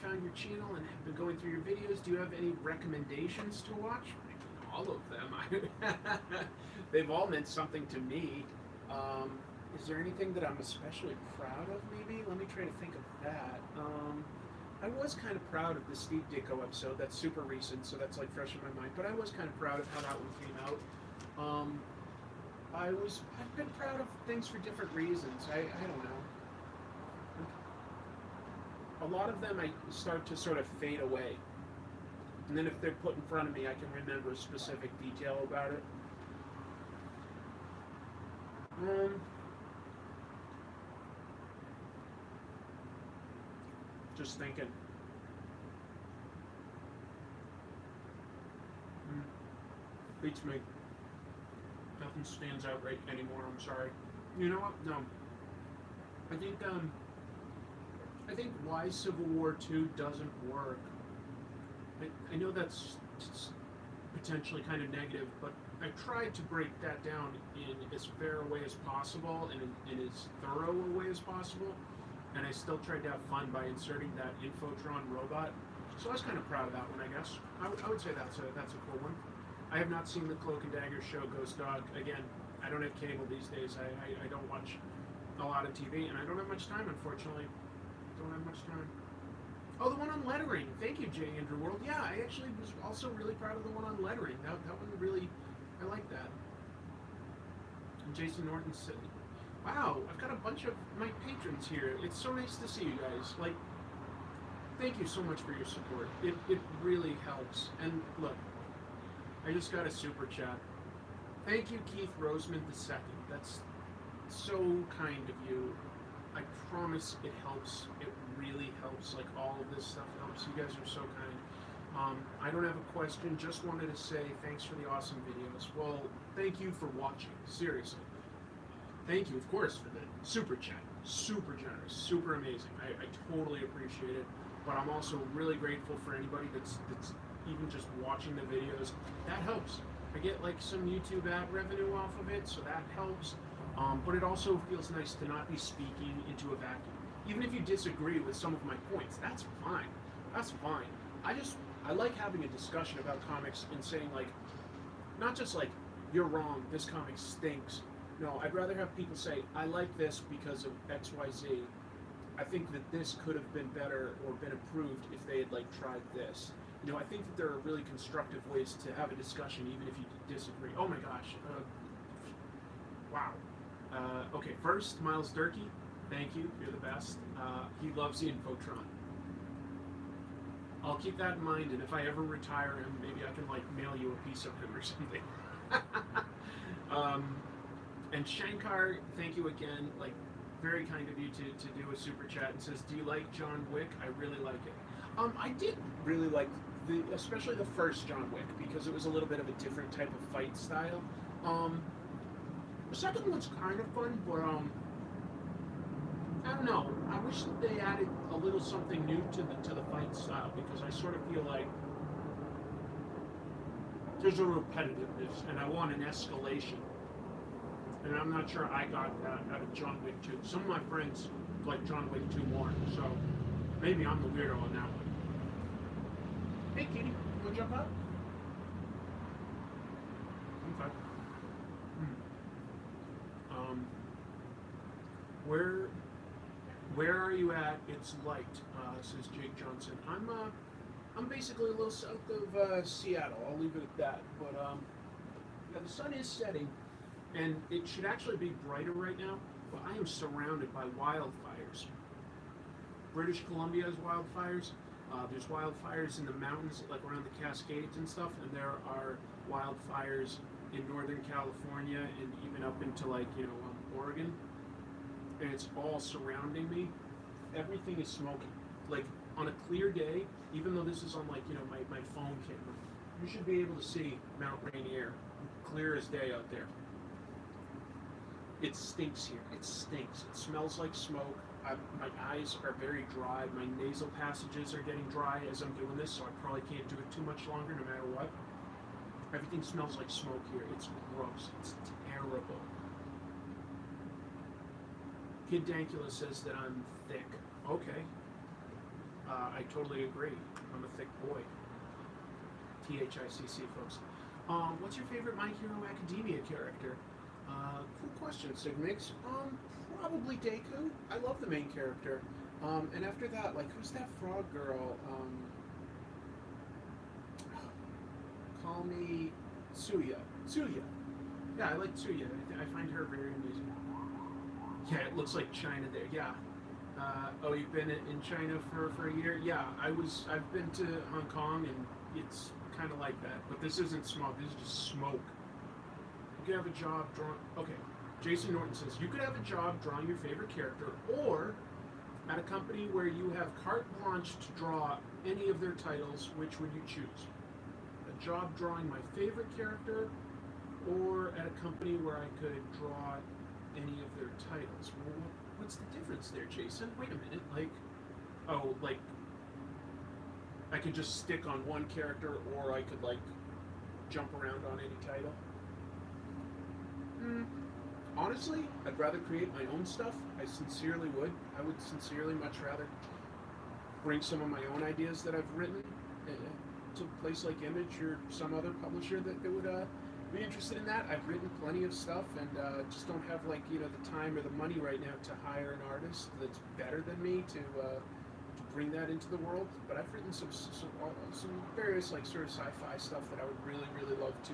Found your channel and have been going through your videos. Do you have any recommendations to watch? All of them. They've all meant something to me. Is there anything that I'm especially proud of, maybe? Let me try to think of that. I was kind of proud of the Steve Ditko episode. That's super recent, so that's fresh in my mind. But I was kind of proud of how that one came out. I've been proud of things for different reasons. I don't know. A lot of them I start to sort of fade away. And then if they're put in front of me, I can remember a specific detail about it. Just thinking. Beats me. Nothing stands out right anymore, I'm sorry. You know what? No. I think why Civil War II doesn't work. I know that's potentially kind of negative, but I tried to break that down in as fair a way as possible and in as thorough a way as possible, and I still tried to have fun by inserting that Infotron robot. So I was kind of proud of that one, I guess. I would say that's a cool one. I have not seen the Cloak and Dagger show, Ghost Dog. Again, I don't have cable these days. I don't watch a lot of TV, and I don't have much time, unfortunately. Don't have much time. Oh, the one on lettering. Thank you, J. Andrew World. Yeah, I actually was also really proud of the one on lettering. That one really, I like that. And Jason Norton said, wow, I've got a bunch of my patrons here. It's so nice to see you guys. Thank you so much for your support. It really helps. And look, I just got a super chat. Thank you, Keith Roseman II. That's so kind of you. I promise it helps. It really helps. All of this stuff helps. You guys are so kind. I don't have a question. Just wanted to say thanks for the awesome videos. Well, thank you for watching. Seriously. Thank you, of course, for the super chat. super generous, super amazing. I totally appreciate it. But I'm also really grateful for anybody that's even just watching the videos. That helps. I get like some YouTube ad revenue off of it, so that helps. But it also feels nice to not be speaking into a vacuum. Even if you disagree with some of my points, that's fine. That's fine. I like having a discussion about comics and saying like, not just like you're wrong, this comic stinks. No, I'd rather have people say I like this because of X, Y, Z. I think that this could have been better or been improved if they had like tried this. I think that there are really constructive ways to have a discussion, even if you disagree. Oh my gosh, wow. Okay, first, Miles Durkee, thank you, you're the best. He loves the Infotron. I'll keep that in mind, and if I ever retire him, maybe I can like mail you a piece of him or something. And Shankar, thank you again. Like, very kind of you to do a super chat and says, "Do you like John Wick? I really like it." I did really like especially the first John Wick because it was a little bit of a different type of fight style. The second one's kind of fun, but I don't know. I wish that they added a little something new to the fight style because I sort of feel like there's a repetitiveness, and I want an escalation. And I'm not sure I got that out of John Wick 2. Some of my friends like John Wick 2 more, so maybe I'm the weirdo on that one. Hey, Kitty, you wanna jump up? Okay. Where are you at? It's light, says Jake Johnson. I'm basically a little south of Seattle. I'll leave it at that. But yeah, the sun is setting, and it should actually be brighter right now. But I am surrounded by wildfires. British Columbia has wildfires. There's wildfires in the mountains, like around the Cascades and stuff, and there are wildfires in Northern California and even up into like Oregon. And it's all surrounding me. Everything is smoking. Like on a clear day, even though this is on like my phone camera, you should be able to see Mount Rainier, clear as day out there. It stinks here. It stinks. It smells like smoke. My eyes are very dry. My nasal passages are getting dry as I'm doing this, so I probably can't do it too much longer, no matter what. Everything smells like smoke here. It's gross. It's terrible. Kid Dankula says that I'm thick. Okay. I totally agree. I'm a thick boy. THICC, folks. What's your favorite My Hero Academia character? Cool question, Sigmix. Probably Deku. I love the main character. And after that, like, who's that frog girl? Call me Tsuya. Tsuya. Yeah, I like Tsuya. I find her very amusing. Yeah, it looks like China there. Yeah. Oh, you've been in China for a year? Yeah, I've been to Hong Kong, and it's kind of like that. But this isn't smoke. This is just smoke. You could have a job drawing. Okay. Jason Norton says you could have a job drawing your favorite character, or at a company where you have carte blanche to draw any of their titles. Which would you choose? A job drawing my favorite character, or at a company where I could draw any of their titles? Well, what's the difference there, Jason? Wait a minute. Like I could just stick on one character, or I could like jump around on any title. Honestly, I'd rather create my own stuff. I sincerely would. I would sincerely much rather bring some of my own ideas that I've written to a place like Image or some other publisher that would be interested in that. I've written plenty of stuff and just don't have like the time or the money right now to hire an artist that's better than me to bring that into the world. But I've written some various like sort of sci-fi stuff that I would really love to.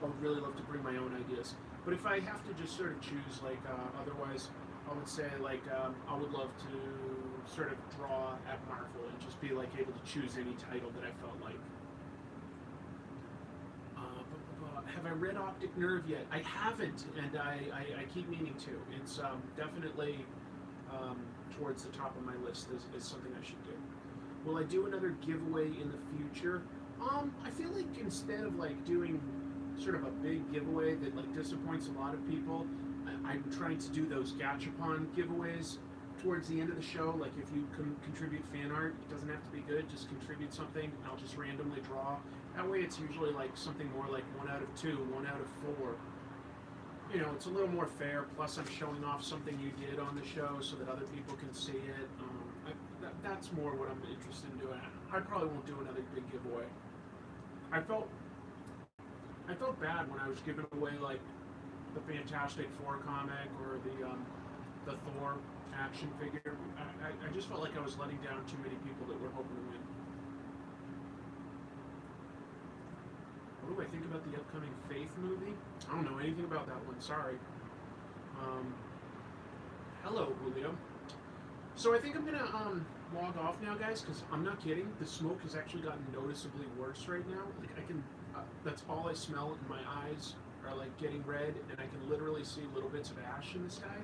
I would really love to bring my own ideas. But if I have to just sort of choose, like, otherwise, I would say, like, I would love to sort of draw at Marvel and just be, like, able to choose any title that I felt like. Have I read Optic Nerve yet? I haven't, and I keep meaning to. It's definitely towards the top of my list as something I should do. Will I do another giveaway in the future? I feel like instead of, like, doing sort of a big giveaway that like disappoints a lot of people, I'm trying to do those gachapon giveaways towards the end of the show. Like if you contribute fan art, it doesn't have to be good. Just contribute something. I'll just randomly draw. That way, it's usually like something more like 1 out of 2, 1 out of 4. You know, it's a little more fair. Plus, I'm showing off something you did on the show so that other people can see it. That's more what I'm interested in doing. I probably won't do another big giveaway. I felt bad when I was giving away like the Fantastic Four comic or the Thor action figure. I just felt like I was letting down too many people that were hoping to win. What do I think about the upcoming Faith movie? I don't know anything about that one. Sorry. Hello, Julio. So I think I'm gonna log off now, guys, because I'm not kidding. The smoke has actually gotten noticeably worse right now. Like I can, that's all I smell, and my eyes are like getting red, and I can literally see little bits of ash in the sky.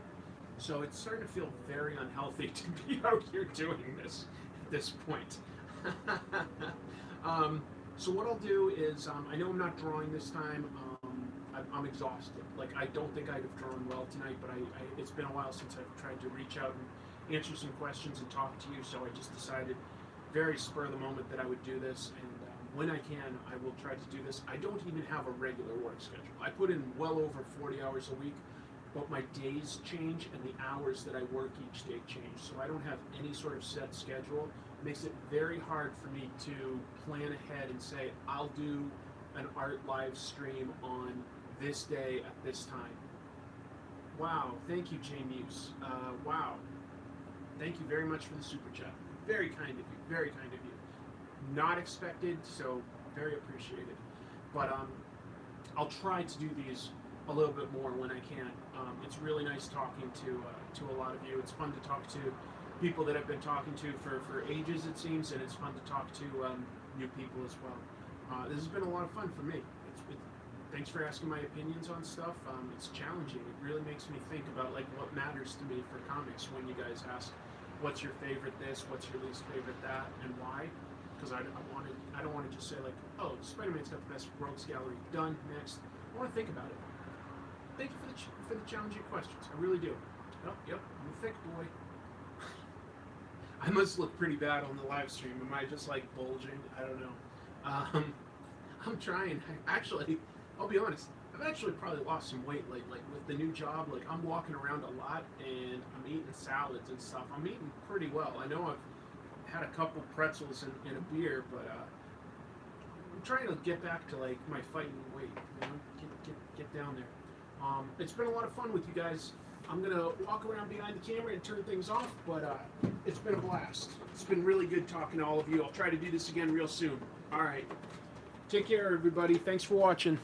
So it's starting to feel very unhealthy to be out here doing this at this point. So what I'll do is, I know I'm not drawing this time. I'm exhausted. Like I don't think I'd have drawn well tonight, but it's been a while since I've tried to reach out and answer some questions and talk to you. So I just decided, very spur of the moment, that I would do this. And when I can, I will try to do this. I don't even have a regular work schedule. I put in well over 40 hours a week, but my days change and the hours that I work each day change. So I don't have any sort of set schedule. It makes it very hard for me to plan ahead and say, I'll do an art live stream on this day at this time. Wow, thank you, Jay Muse. Wow. Thank you very much for the super chat. Very kind of you, very kind of you. Not expected, so very appreciated. But I'll try to do these a little bit more when I can. It's really nice talking to a lot of you. It's fun to talk to people that I've been talking to for ages, it seems, and it's fun to talk to new people as well. This has been a lot of fun for me. Thanks for asking my opinions on stuff. It's challenging. It really makes me think about like what matters to me for comics when you guys ask, what's your favorite this, what's your least favorite that, and why? Because I don't want to just say like, oh, Spider-Man's got the best rogues gallery. Done. Next. I want to think about it. Thank you for the challenging questions. I really do. Yep. I'm a thick boy. I must look pretty bad on the live stream. Am I just like bulging? I don't know. I'm trying. Actually, I'll be honest. I've actually probably lost some weight lately. Like with the new job, like I'm walking around a lot and I'm eating salads and stuff. I'm eating pretty well. I know I've had a couple pretzels and a beer, but I'm trying to get back to like my fighting weight. You know, get down there. It's been a lot of fun with you guys. I'm gonna walk around behind the camera and turn things off, but it's been a blast. It's been really good talking to all of you. I'll try to do this again real soon. All right. Take care, everybody. Thanks for watching.